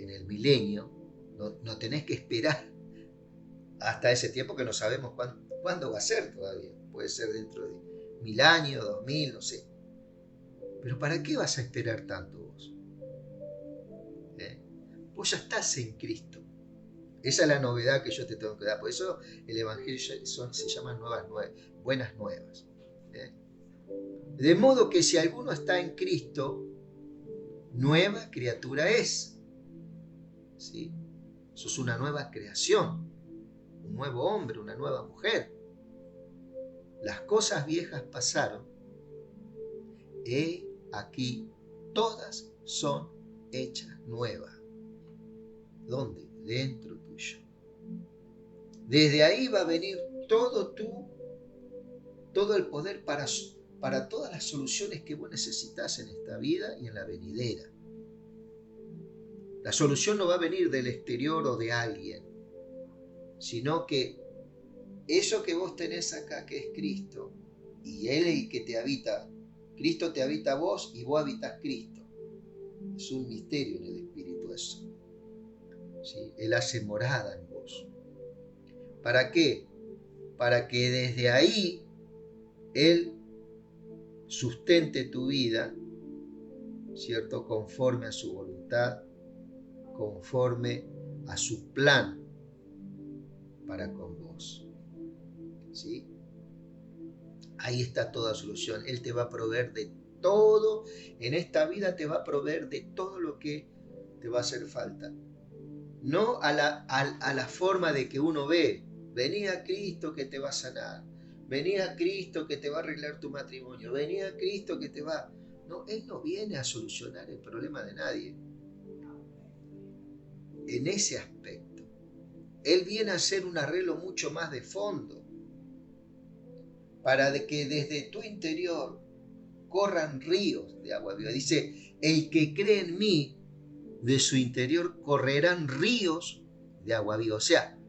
el milenio, no tenés que esperar hasta ese tiempo que no sabemos cuándo va a ser todavía. Puede ser dentro de 1000 años, 2000, no sé. Pero ¿para qué vas a esperar tanto vos? Vos ya estás en Cristo. Esa es la novedad que yo te tengo que dar. Por eso el Evangelio se llama buenas nuevas. De modo que si alguno está en Cristo, nueva criatura es. ¿Sí? Sos una nueva creación, un nuevo hombre, una nueva mujer. cosas viejas pasaron, he aquí, todas son hechas nuevas. ¿Dónde? Dentro tuyo. Desde ahí va a venir todo el poder para todas las soluciones que vos necesitas en esta vida y en la venidera. La solución no va a venir del exterior o de alguien, sino que eso que vos tenés acá, que es Cristo, y Él es el que te habita. Cristo te habita a vos y vos habitas Cristo. Es un misterio en el Espíritu eso. ¿Sí? Él hace morada en vos. ¿Para qué? Para que desde ahí Él sustente tu vida, ¿cierto? Conforme a su voluntad, conforme a su plan para con vos. ¿Sí? Ahí está toda solución. Él te va a proveer de todo. En esta vida te va a proveer de todo lo que te va a hacer falta. No a la forma de que uno ve. Vení a Cristo que te va a sanar. Vení a Cristo que te va a arreglar tu matrimonio. Vení a Cristo que te va... No, Él no viene a solucionar el problema de nadie. En ese aspecto. Él viene a hacer un arreglo mucho más de fondo. Para que desde tu interior corran ríos de agua viva. Dice, el que cree en mí, de su interior correrán ríos de agua viva. O sea,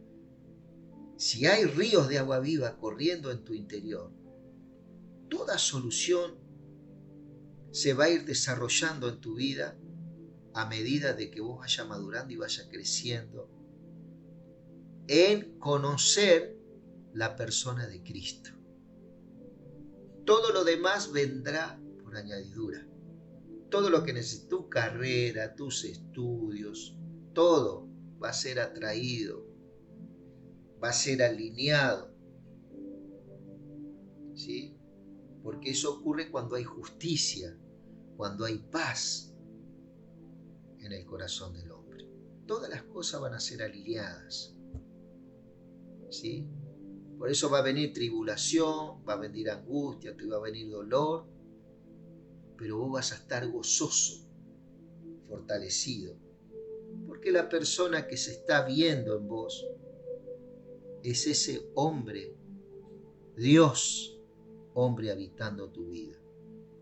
si hay ríos de agua viva corriendo en tu interior, toda solución se va a ir desarrollando en tu vida a medida de que vos vayas madurando y vayas creciendo en conocer la persona de Cristo. Todo lo demás vendrá por añadidura. Todo lo que necesites, tu carrera, tus estudios, todo va a ser atraído, va a ser alineado. ¿Sí? Porque eso ocurre cuando hay justicia, cuando hay paz en el corazón del hombre. Todas las cosas van a ser alineadas. ¿Sí? Por eso va a venir tribulación, va a venir angustia, te va a venir dolor, pero vos vas a estar gozoso, fortalecido, porque la persona que se está viendo en vos es ese hombre, Dios, hombre habitando tu vida.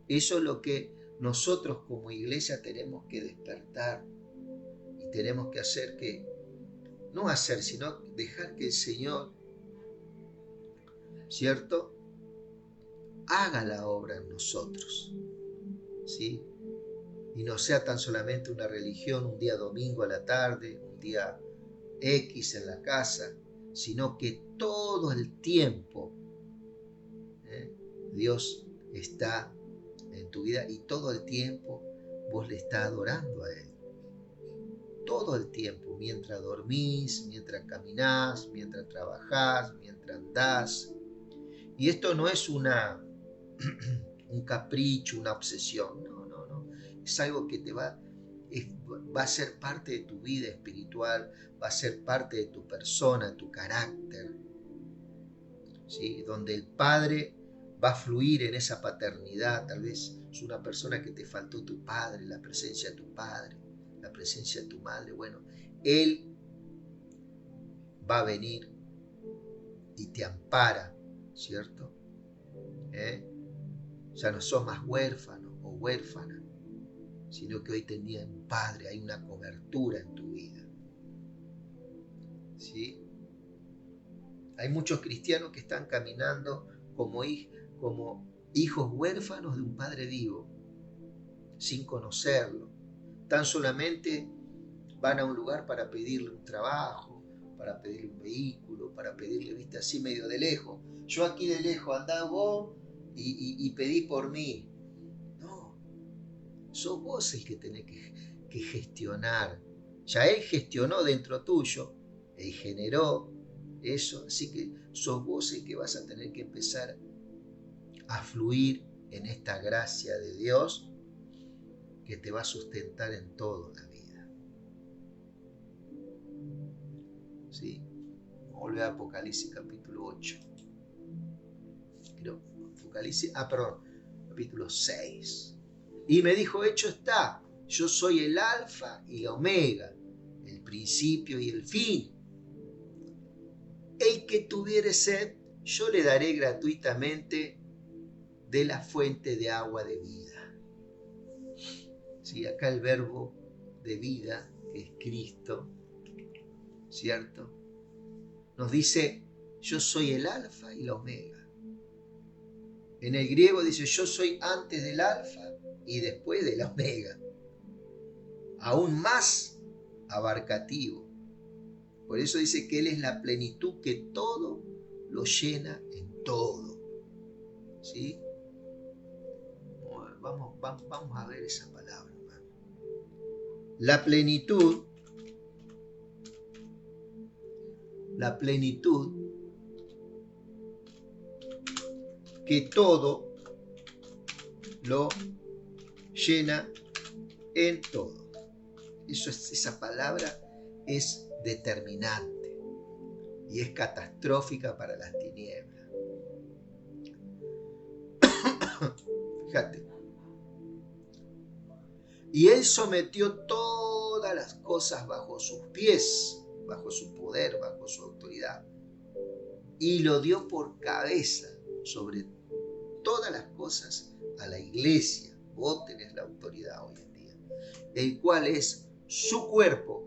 Eso es lo que nosotros como iglesia tenemos que despertar y tenemos que hacer que, no hacer, sino dejar que el Señor, ¿cierto?, haga la obra en nosotros, ¿sí? Y no sea tan solamente una religión, un día domingo a la tarde, un día X en la casa, sino que todo el tiempo Dios está en tu vida y todo el tiempo vos le estás adorando a Él. Todo el tiempo, mientras dormís, mientras caminás, mientras trabajás, mientras andás. Y esto no es un capricho, una obsesión, no. Es algo que va a ser parte de tu vida espiritual, va a ser parte de tu persona, tu carácter, ¿sí? Donde el Padre va a fluir en esa paternidad. Tal vez es una persona que te faltó tu padre, la presencia de tu padre, la presencia de tu madre. Bueno, Él va a venir y te ampara, ¿cierto? Ya no sos más huérfano o huérfana, sino que hoy tenés un padre, hay una cobertura en tu vida. ¿Sí? Hay muchos cristianos que están caminando como hijos huérfanos de un padre vivo, sin conocerlo. Tan solamente van a un lugar para pedirle un trabajo, para pedirle un vehículo, para pedirle, viste, así medio de lejos. Yo aquí de lejos, andá vos y pedí por mí. No, sos vos el que tenés que gestionar. Ya Él gestionó dentro tuyo, Él generó eso, así que sos vos el que vas a tener que empezar a fluir en esta gracia de Dios que te va a sustentar en toda la vida. ¿Sí? Volve a Apocalipsis capítulo 8. Creo Apocalipsis, capítulo 6. Y me dijo, hecho está, yo soy el alfa y la omega, el principio y el fin. El que tuviere sed, yo le daré gratuitamente de la fuente de agua de vida. Sí, acá el verbo de vida, que es Cristo, ¿cierto? Nos dice, yo soy el alfa y la omega. En el griego dice, yo soy antes del alfa y después de la omega. Aún más abarcativo. Por eso dice que Él es la plenitud que todo lo llena en todo. ¿Sí? Vamos a ver esa palabra, hermano. La plenitud que todo lo llena en todo. Esa palabra es determinante y es catastrófica para las tinieblas. Fíjate. Y Él sometió todas las cosas bajo sus pies, bajo su poder, bajo su autoridad, y lo dio por cabeza sobre todas las cosas a la iglesia. Vos tenés la autoridad hoy en día, el cual es su cuerpo,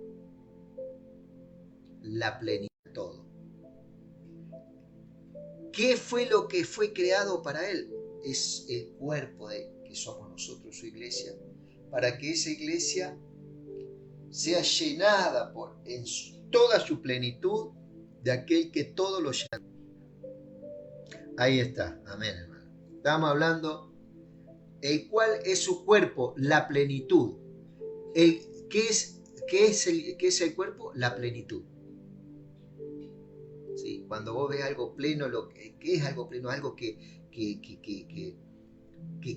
la plenitud de todo. ¿Qué fue lo que fue creado para Él? Es el cuerpo que somos nosotros, su iglesia, para que esa iglesia sea llenada en toda su plenitud de aquel que todo lo llena. Ahí está, amén, hermano. Estamos hablando, el cual es su cuerpo, la plenitud. ¿Qué es el cuerpo? La plenitud. ¿Sí? Cuando vos ves algo pleno, ¿qué es algo pleno? Algo que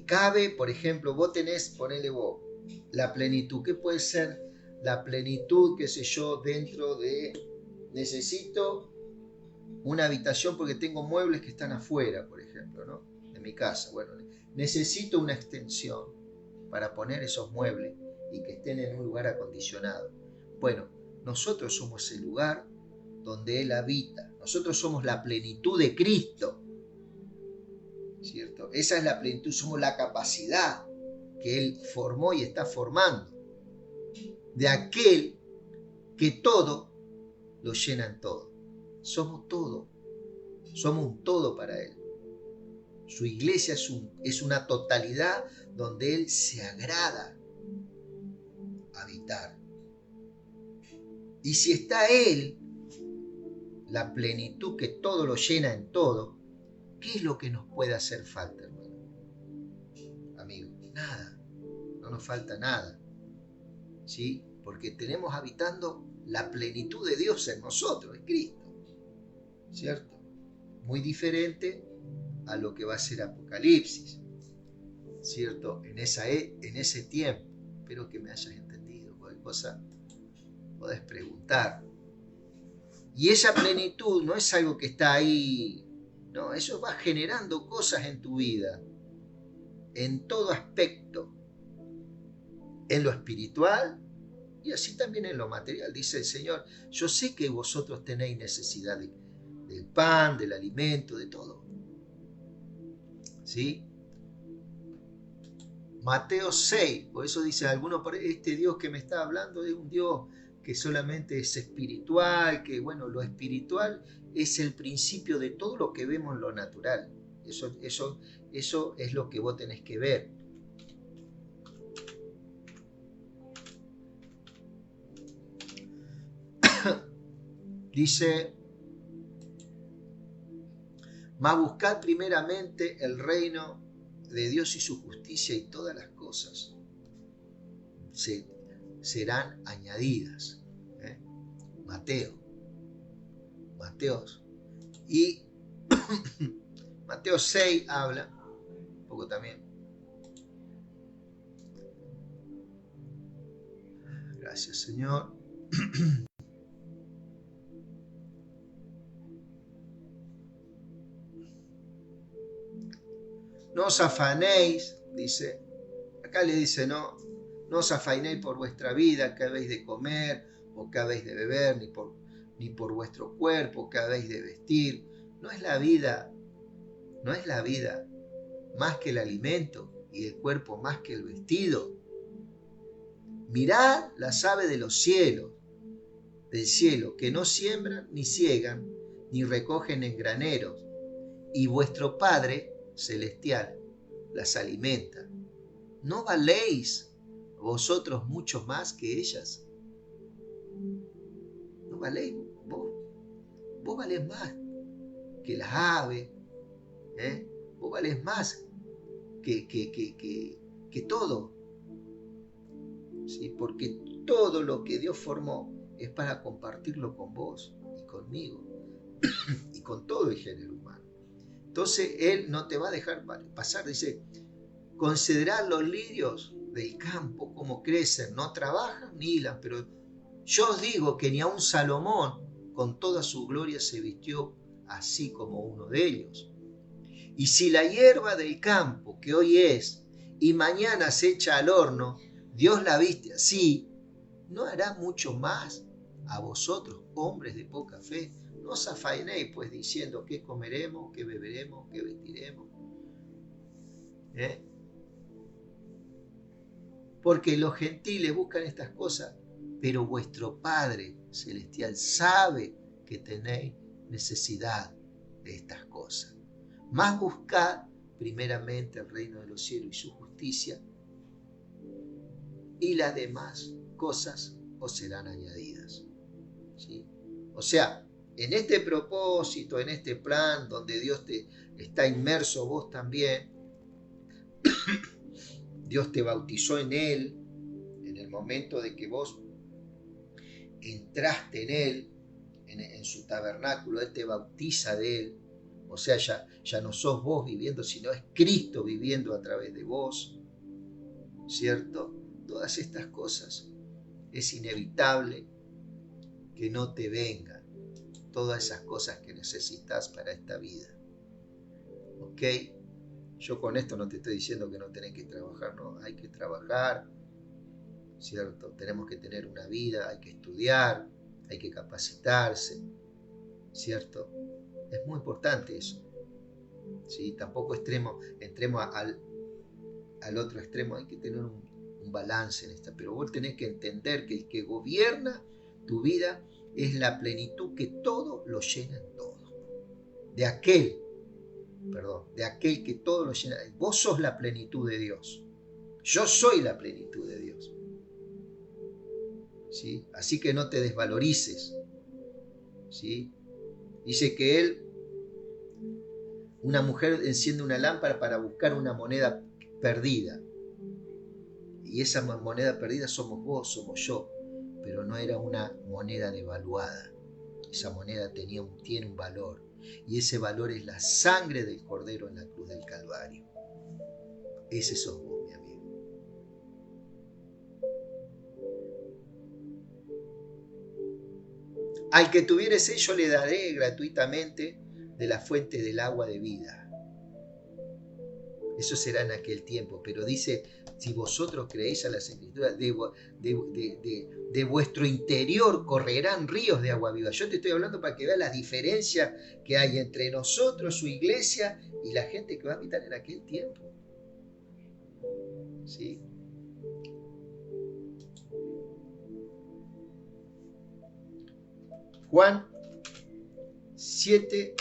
cabe, por ejemplo, vos tenés, ponele vos, la plenitud. ¿Qué puede ser la plenitud, qué sé yo, dentro de, necesito una habitación porque tengo muebles que están afuera, por ejemplo, ¿no? De mi casa. Bueno, necesito una extensión para poner esos muebles y que estén en un lugar acondicionado. Bueno, nosotros somos el lugar donde Él habita. Nosotros somos la plenitud de Cristo, ¿cierto? Esa es la plenitud, somos la capacidad que Él formó y está formando de aquel que todo lo llena en todo. Somos todo, somos un todo para Él. Su iglesia es una totalidad donde Él se agrada habitar. Y si está Él, la plenitud que todo lo llena en todo, ¿qué es lo que nos puede hacer falta, hermano? Amigo, nada, no nos falta nada, ¿sí? Porque tenemos habitando la plenitud de Dios en nosotros, en Cristo, ¿cierto? Muy diferente a lo que va a ser Apocalipsis, ¿cierto? En ese tiempo. Espero que me hayas entendido. Cualquier cosa podés preguntar. Y esa plenitud no es algo que está ahí, no, eso va generando cosas en tu vida, en todo aspecto, en lo espiritual y así también en lo material. Dice el Señor, yo sé que vosotros tenéis necesidad del pan, del alimento, de todo. ¿Sí? Mateo 6, por eso dice alguno, este Dios que me está hablando es un Dios que solamente es espiritual, que bueno, lo espiritual es el principio de todo lo que vemos en lo natural. Eso es lo que vos tenés que ver. Dice, mas buscad primeramente el reino de Dios y su justicia y todas las cosas serán añadidas. Mateo. Y Mateo 6 habla, un poco también. Gracias, Señor. No os afanéis, dice. Acá le dice, no os afainéis por vuestra vida, que habéis de comer o que habéis de beber, ni por vuestro cuerpo, que habéis de vestir. No es la vida más que el alimento y el cuerpo más que el vestido. Mirad las aves de los cielos, del cielo, que no siembran ni ciegan, ni recogen en graneros, y vuestro Padre celestial las alimenta. ¿No valéis vosotros mucho más que ellas? ¿No valéis? Vos valés más que las aves, ¿eh? Vos valés más que todo, ¿sí? Porque todo lo que Dios formó es para compartirlo con vos y conmigo y con todo el género humano. Entonces Él no te va a dejar pasar, dice, considerad los lirios del campo, cómo crecen, no trabajan ni hilan, pero yo os digo que ni aun Salomón con toda su gloria se vistió así como uno de ellos. Y si la hierba del campo, que hoy es, y mañana se echa al horno, Dios la viste así, ¿no hará mucho más a vosotros, hombres de poca fe? No os afainéis, pues, diciendo qué comeremos, qué beberemos, qué vestiremos. Porque los gentiles buscan estas cosas, pero vuestro Padre Celestial sabe que tenéis necesidad de estas cosas. Mas buscad primeramente el reino de los cielos y su justicia, y las demás cosas os serán añadidas. ¿Sí? O sea, en este propósito, en este plan donde Dios te está inmerso, vos también, Dios te bautizó en Él, en el momento de que vos entraste en Él, en su tabernáculo, Él te bautiza de Él. O sea, ya no sos vos viviendo, sino es Cristo viviendo a través de vos, ¿cierto? Todas estas cosas es inevitable que no te vengan, todas esas cosas que necesitas para esta vida. ¿Ok? Yo con esto no te estoy diciendo que no tenés que trabajar, no, hay que trabajar, ¿cierto? Tenemos que tener una vida, hay que estudiar, hay que capacitarse, ¿cierto? Es muy importante eso, ¿sí? Tampoco entremos al otro extremo, hay que tener un balance en esta, pero vos tenés que entender que el que gobierna tu vida es la plenitud que todo lo llena en todo. De aquel que todo lo llena. Vos sos la plenitud de Dios. Yo soy la plenitud de Dios. ¿Sí? Así que no te desvalorices. ¿Sí? Dice que una mujer enciende una lámpara para buscar una moneda perdida. Y esa moneda perdida somos vos, somos yo. Pero no era una moneda devaluada. Esa moneda tiene un valor. Y ese valor es la sangre del Cordero en la cruz del Calvario. Ese sos vos, mi amigo. Al que tuviere sed, yo le daré gratuitamente de la fuente del agua de vida. Eso será en aquel tiempo. Pero dice, si vosotros creéis a las Escrituras, de vuestro interior correrán ríos de agua viva. Yo te estoy hablando para que veas la diferencia que hay entre nosotros, su iglesia, y la gente que va a habitar en aquel tiempo. ¿Sí? Juan 7,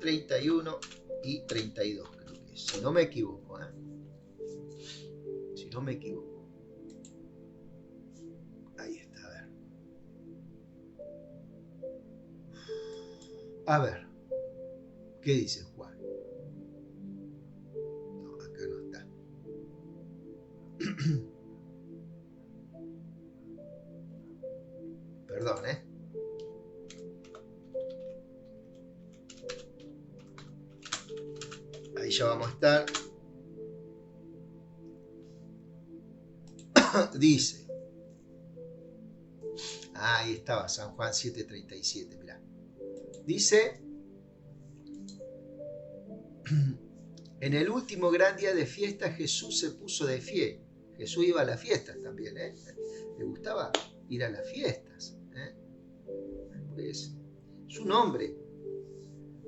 31 y 32, creo que es, si no me equivoco, si no me equivoco. Ahí está, a ver, ¿qué dice Juan? No, acá no está. Perdón, ahí ya vamos a estar. Dice, ahí estaba, San Juan 7:37, mirá. Dice, En el último gran día de fiesta Jesús se puso de pie. Jesús iba a las fiestas también, ¿eh? Le gustaba ir a las fiestas, ¿eh? Pues, es un hombre.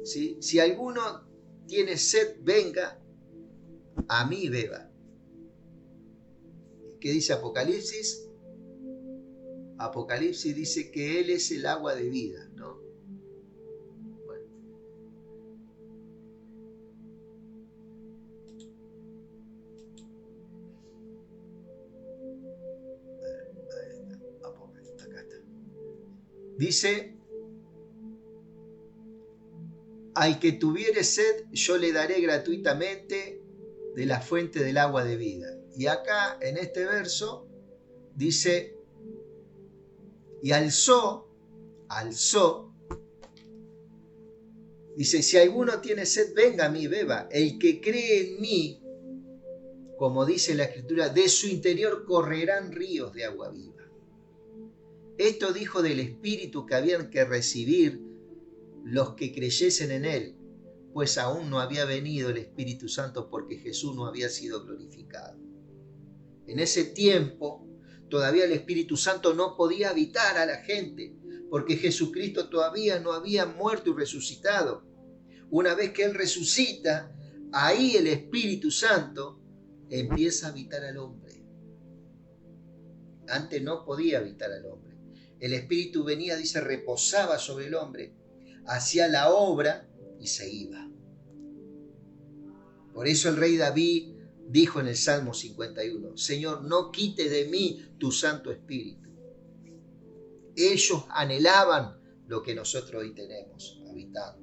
¿Sí? Si alguno tiene sed, venga a mí, beba. ¿Qué dice Apocalipsis? Apocalipsis dice que Él es el agua de vida, ¿no? Bueno. Acá está. Dice, al que tuviere sed, yo le daré gratuitamente de la fuente del agua de vida. Y acá, en este verso, dice, y alzó, dice, si alguno tiene sed, venga a mí, beba. El que cree en mí, como dice la Escritura, de su interior correrán ríos de agua viva. Esto dijo del Espíritu que habían que recibir los que creyesen en él, pues aún no había venido el Espíritu Santo porque Jesús no había sido glorificado. En ese tiempo, todavía el Espíritu Santo no podía habitar a la gente, porque Jesucristo todavía no había muerto y resucitado. Una vez que Él resucita, ahí el Espíritu Santo empieza a habitar al hombre. Antes no podía habitar al hombre. El Espíritu venía, dice, reposaba sobre el hombre, hacía la obra y se iba. Por eso el rey David dijo en el Salmo 51, Señor, no quites de mí tu Santo Espíritu. Ellos anhelaban lo que nosotros hoy tenemos habitando.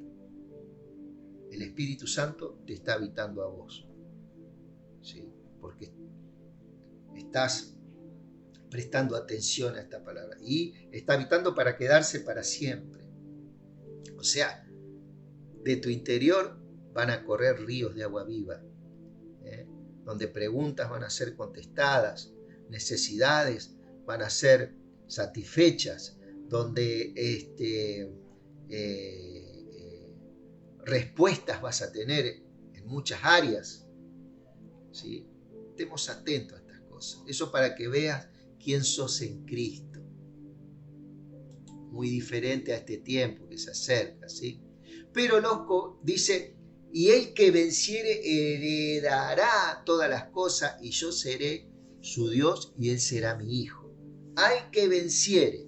El Espíritu Santo te está habitando a vos, ¿sí? Porque estás prestando atención a esta palabra y está habitando para quedarse para siempre. O sea, de tu interior van a correr ríos de agua viva, donde preguntas van a ser contestadas, necesidades van a ser satisfechas, donde respuestas vas a tener en muchas áreas, ¿sí? Estemos atentos a estas cosas. Eso para que veas quién sos en Cristo. Muy diferente a este tiempo que se acerca, ¿sí? Pero loco dice, y el que venciere heredará todas las cosas y yo seré su Dios y él será mi hijo. Al que venciere,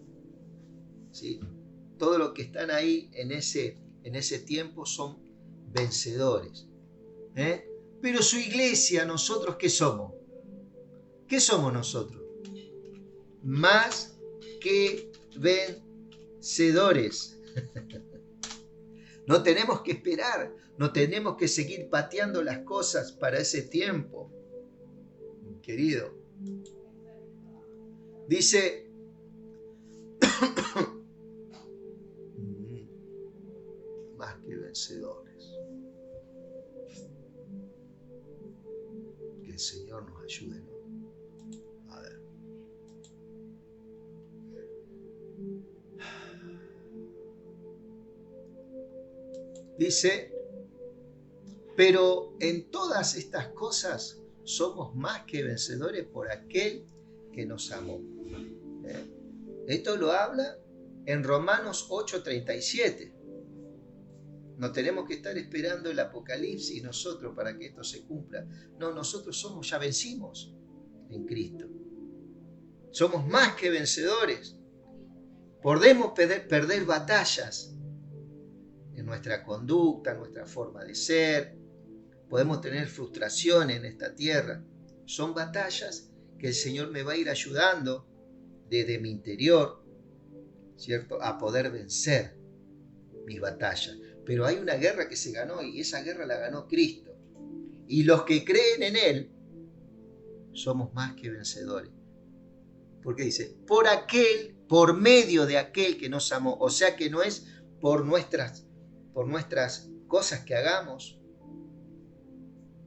¿sí? Todos los que están ahí en ese tiempo son vencedores, ¿eh? Pero su iglesia, nosotros, ¿qué somos? ¿Qué somos nosotros? Más que vencedores. No tenemos que esperar, no tenemos que seguir pateando las cosas para ese tiempo, querido. Dice, más que vencedores. Que el Señor nos ayude, ¿no? A ver. Dice, pero en todas estas cosas somos más que vencedores por aquel que nos amó. Esto lo habla en Romanos 8:37. No tenemos que estar esperando el Apocalipsis nosotros para que esto se cumpla. No, nosotros ya vencimos en Cristo. Somos más que vencedores. Podemos perder batallas en nuestra conducta, en nuestra forma de ser. Podemos tener frustraciones en esta tierra. Son batallas que el Señor me va a ir ayudando desde mi interior, ¿cierto?, a poder vencer mis batallas. Pero hay una guerra que se ganó y esa guerra la ganó Cristo. Y los que creen en Él somos más que vencedores. Porque dice, por medio de aquel que nos amó. O sea que no es por nuestras cosas que hagamos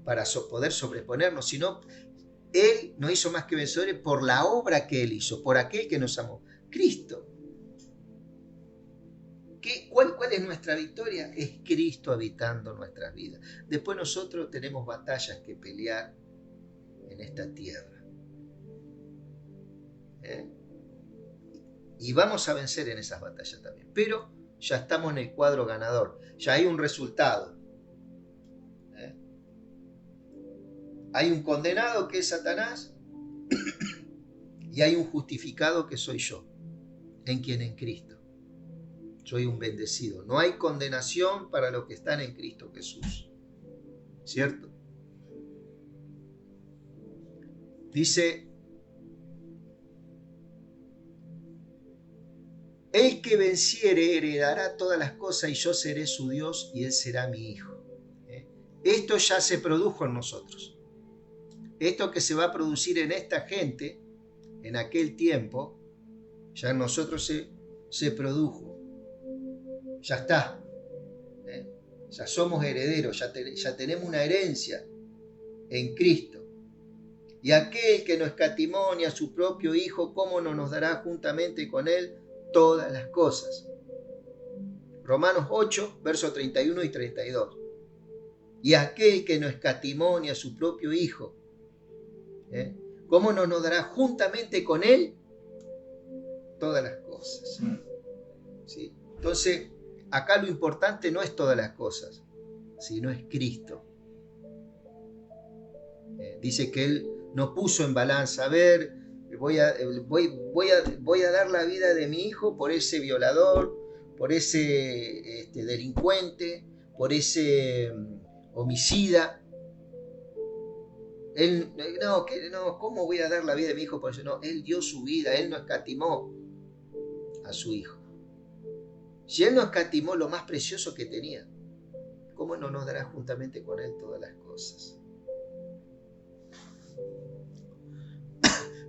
para poder sobreponernos, sino Él nos hizo más que vencedores por la obra que Él hizo, por aquel que nos amó, Cristo. ¿Cuál es nuestra victoria? Es Cristo habitando nuestras vidas. Después nosotros tenemos batallas que pelear en esta tierra. Y vamos a vencer en esas batallas también. Pero ya estamos en el cuadro ganador. Ya hay un resultado. Hay un condenado que es Satanás y hay un justificado que soy yo. ¿En quién? En Cristo. Soy un bendecido. No hay condenación para los que están en Cristo Jesús. ¿Cierto? Dice, el que venciere heredará todas las cosas y yo seré su Dios y él será mi hijo. Esto ya se produjo en nosotros. Esto que se va a producir en esta gente, en aquel tiempo, ya en nosotros se produjo. Ya está. Ya somos herederos, ya tenemos una herencia en Cristo. Y aquel que no escatimó ni a su propio Hijo, ¿cómo no nos dará juntamente con él todas las cosas? Romanos 8, versos 31 y 32. Y aquel que no escatimó ni a su propio Hijo, ¿cómo no nos dará juntamente con él todas las cosas? ¿Sí? Entonces, acá lo importante no es todas las cosas, sino es Cristo. Dice que Él no puso en balanza, a ver, voy a dar la vida de mi hijo por ese violador, por ese delincuente, por ese homicida. Él, no, ¿cómo voy a dar la vida de mi hijo por eso? No, Él dio su vida, Él no escatimó a su hijo. Si Él no escatimó lo más precioso que tenía, ¿cómo no nos dará juntamente con Él todas las cosas?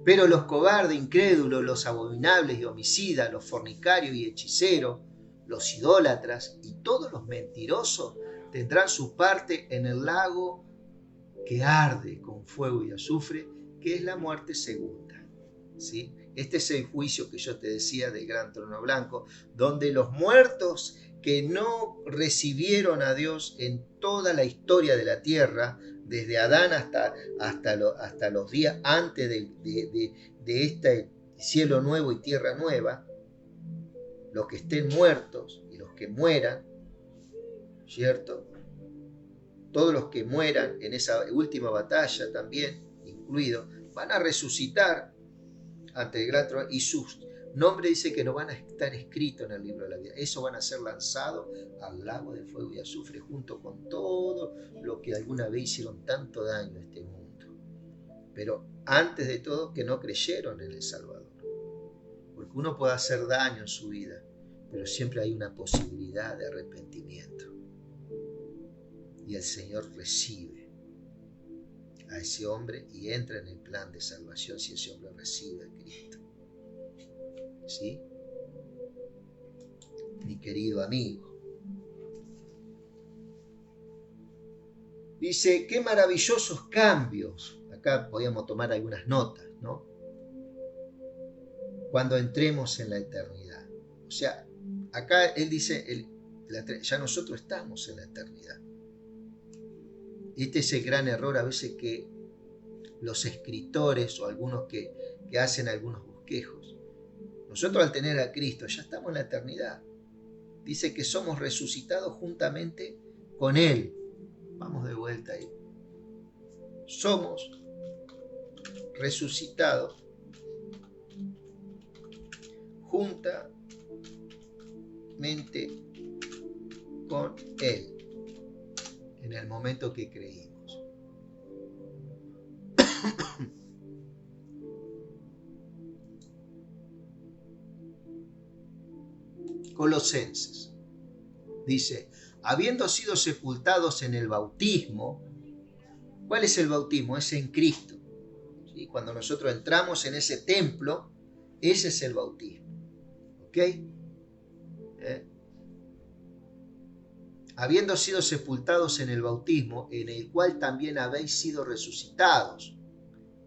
Pero los cobardes, incrédulos, los abominables y homicidas, los fornicarios y hechiceros, los idólatras y todos los mentirosos tendrán su parte en el lago que arde con fuego y azufre, que es la muerte segunda. ¿Sí? Este es el juicio que yo te decía del gran trono blanco, donde los muertos que no recibieron a Dios en toda la historia de la tierra, desde Adán hasta los días antes de este cielo nuevo y tierra nueva, los que estén muertos y los que mueran, ¿cierto? Todos los que mueran en esa última batalla también, incluidos, van a resucitar ante el gran trono y sus nombres dice que no van a estar escritos en el libro de la vida. Eso van a ser lanzados al lago de fuego y azufre junto con todo lo que alguna vez hicieron tanto daño a este mundo. Pero antes de todo que no creyeron en el Salvador. Porque uno puede hacer daño en su vida, pero siempre hay una posibilidad de arrepentimiento. Y el Señor recibe a ese hombre y entra en el plan de salvación si ese hombre recibe a Cristo. ¿Sí? Mi querido amigo. Dice, qué maravillosos cambios. Acá podíamos tomar algunas notas, ¿no? Cuando entremos en la eternidad. O sea, acá él dice, ya nosotros estamos en la eternidad. Este es el gran error a veces que los escritores o algunos que hacen algunos bosquejos. Nosotros al tener a Cristo ya estamos en la eternidad. Dice que somos resucitados juntamente con Él. Vamos de vuelta ahí. Somos resucitados juntamente con Él en el momento que creímos. Colosenses dice, habiendo sido sepultados en el bautismo. ¿Cuál es el bautismo? Es en Cristo. ¿Sí? Cuando nosotros entramos en ese templo, ese es el bautismo. ¿Ok? Habiendo sido sepultados en el bautismo, en el cual también habéis sido resucitados,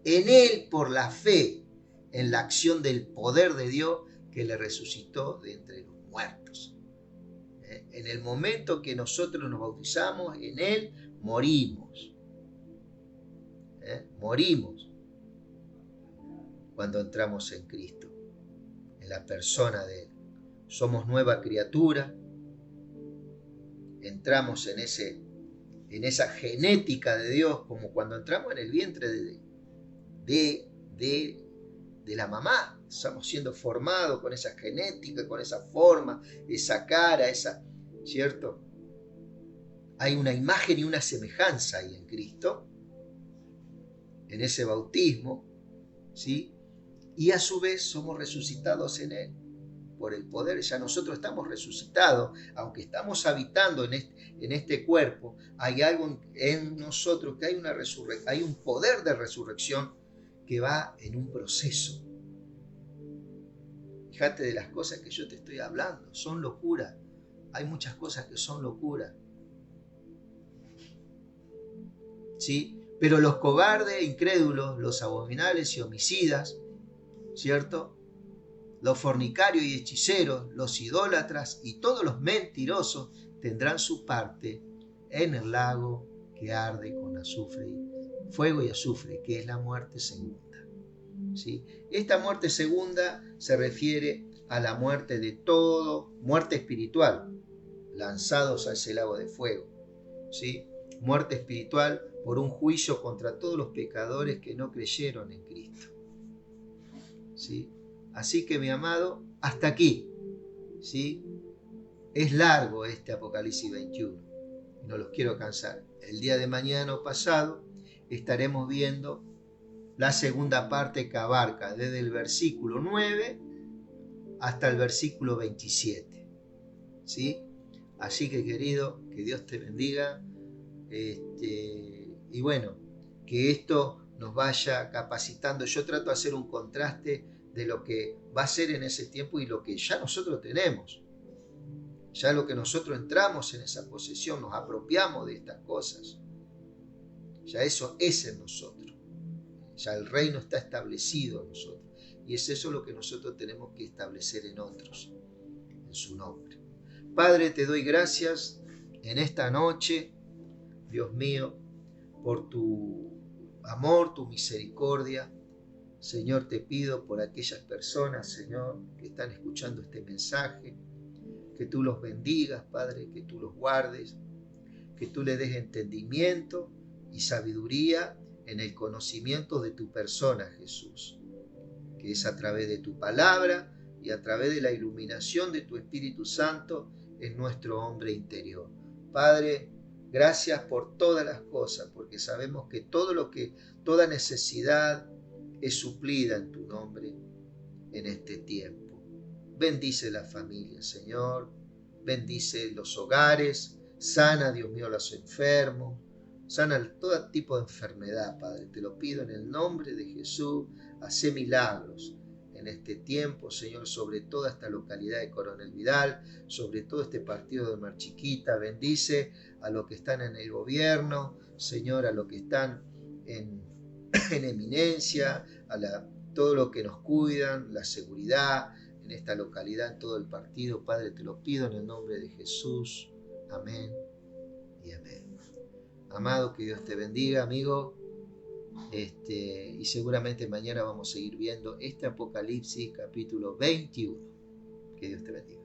en Él por la fe, en la acción del poder de Dios que le resucitó de entre los muertos. En el momento que nosotros nos bautizamos, en Él morimos. Morimos cuando entramos en Cristo, en la persona de Él. Somos nueva criatura, entramos en esa genética de Dios, como cuando entramos en el vientre de la mamá. Estamos siendo formados con esa genética, con esa forma, esa cara, ¿cierto? Hay una imagen y una semejanza ahí en Cristo, en ese bautismo, ¿sí? Y a su vez somos resucitados en Él por el poder. Ya nosotros estamos resucitados, aunque estamos habitando en este cuerpo, hay algo en nosotros que hay un poder de resurrección que va en un proceso. Fíjate de las cosas que yo te estoy hablando, son locura. Hay muchas cosas que son locura, ¿sí? Pero los cobardes, incrédulos, los abominables y homicidas, ¿cierto? Los fornicarios y hechiceros, los idólatras y todos los mentirosos tendrán su parte en el lago que arde con fuego y azufre, que es la muerte segunda. ¿Sí? Esta muerte segunda se refiere a la muerte de todo, muerte espiritual, lanzados a ese lago de fuego. ¿Sí? Muerte espiritual por un juicio contra todos los pecadores que no creyeron en Cristo. ¿Sí? Así que, mi amado, hasta aquí, ¿sí? Es largo este Apocalipsis 21, no los quiero cansar. El día de mañana o pasado estaremos viendo la segunda parte que abarca desde el versículo 9 hasta el versículo 27, ¿sí? Así que, querido, que Dios te bendiga, y bueno, que esto nos vaya capacitando. Yo trato de hacer un contraste de lo que va a ser en ese tiempo y lo que ya nosotros tenemos. Ya lo que nosotros entramos en esa posesión, nos apropiamos de estas cosas. Ya eso es en nosotros. Ya el reino está establecido en nosotros. Y es eso lo que nosotros tenemos que establecer en otros, en su nombre. Padre, te doy gracias en esta noche, Dios mío, por tu amor, tu misericordia. Señor, te pido por aquellas personas, Señor, que están escuchando este mensaje, que tú los bendigas, Padre, que tú los guardes, que tú les des entendimiento y sabiduría en el conocimiento de tu persona, Jesús, que es a través de tu palabra y a través de la iluminación de tu Espíritu Santo en nuestro hombre interior. Padre, gracias por todas las cosas, porque sabemos que toda necesidad es suplida en tu nombre en este tiempo. Bendice la familia, Señor. Bendice los hogares. Sana, Dios mío, a los enfermos. Sana todo tipo de enfermedad, Padre. Te lo pido en el nombre de Jesús. Hacé milagros en este tiempo, Señor, sobre toda esta localidad de Coronel Vidal, sobre todo este partido de Mar Chiquita. Bendice a los que están en el gobierno, Señor, a los que están en eminencia, todo lo que nos cuidan, la seguridad en esta localidad, en todo el partido. Padre, te lo pido en el nombre de Jesús. Amén y amén. Amado, que Dios te bendiga, amigo. Y seguramente mañana vamos a seguir viendo este Apocalipsis capítulo 21. Que Dios te bendiga.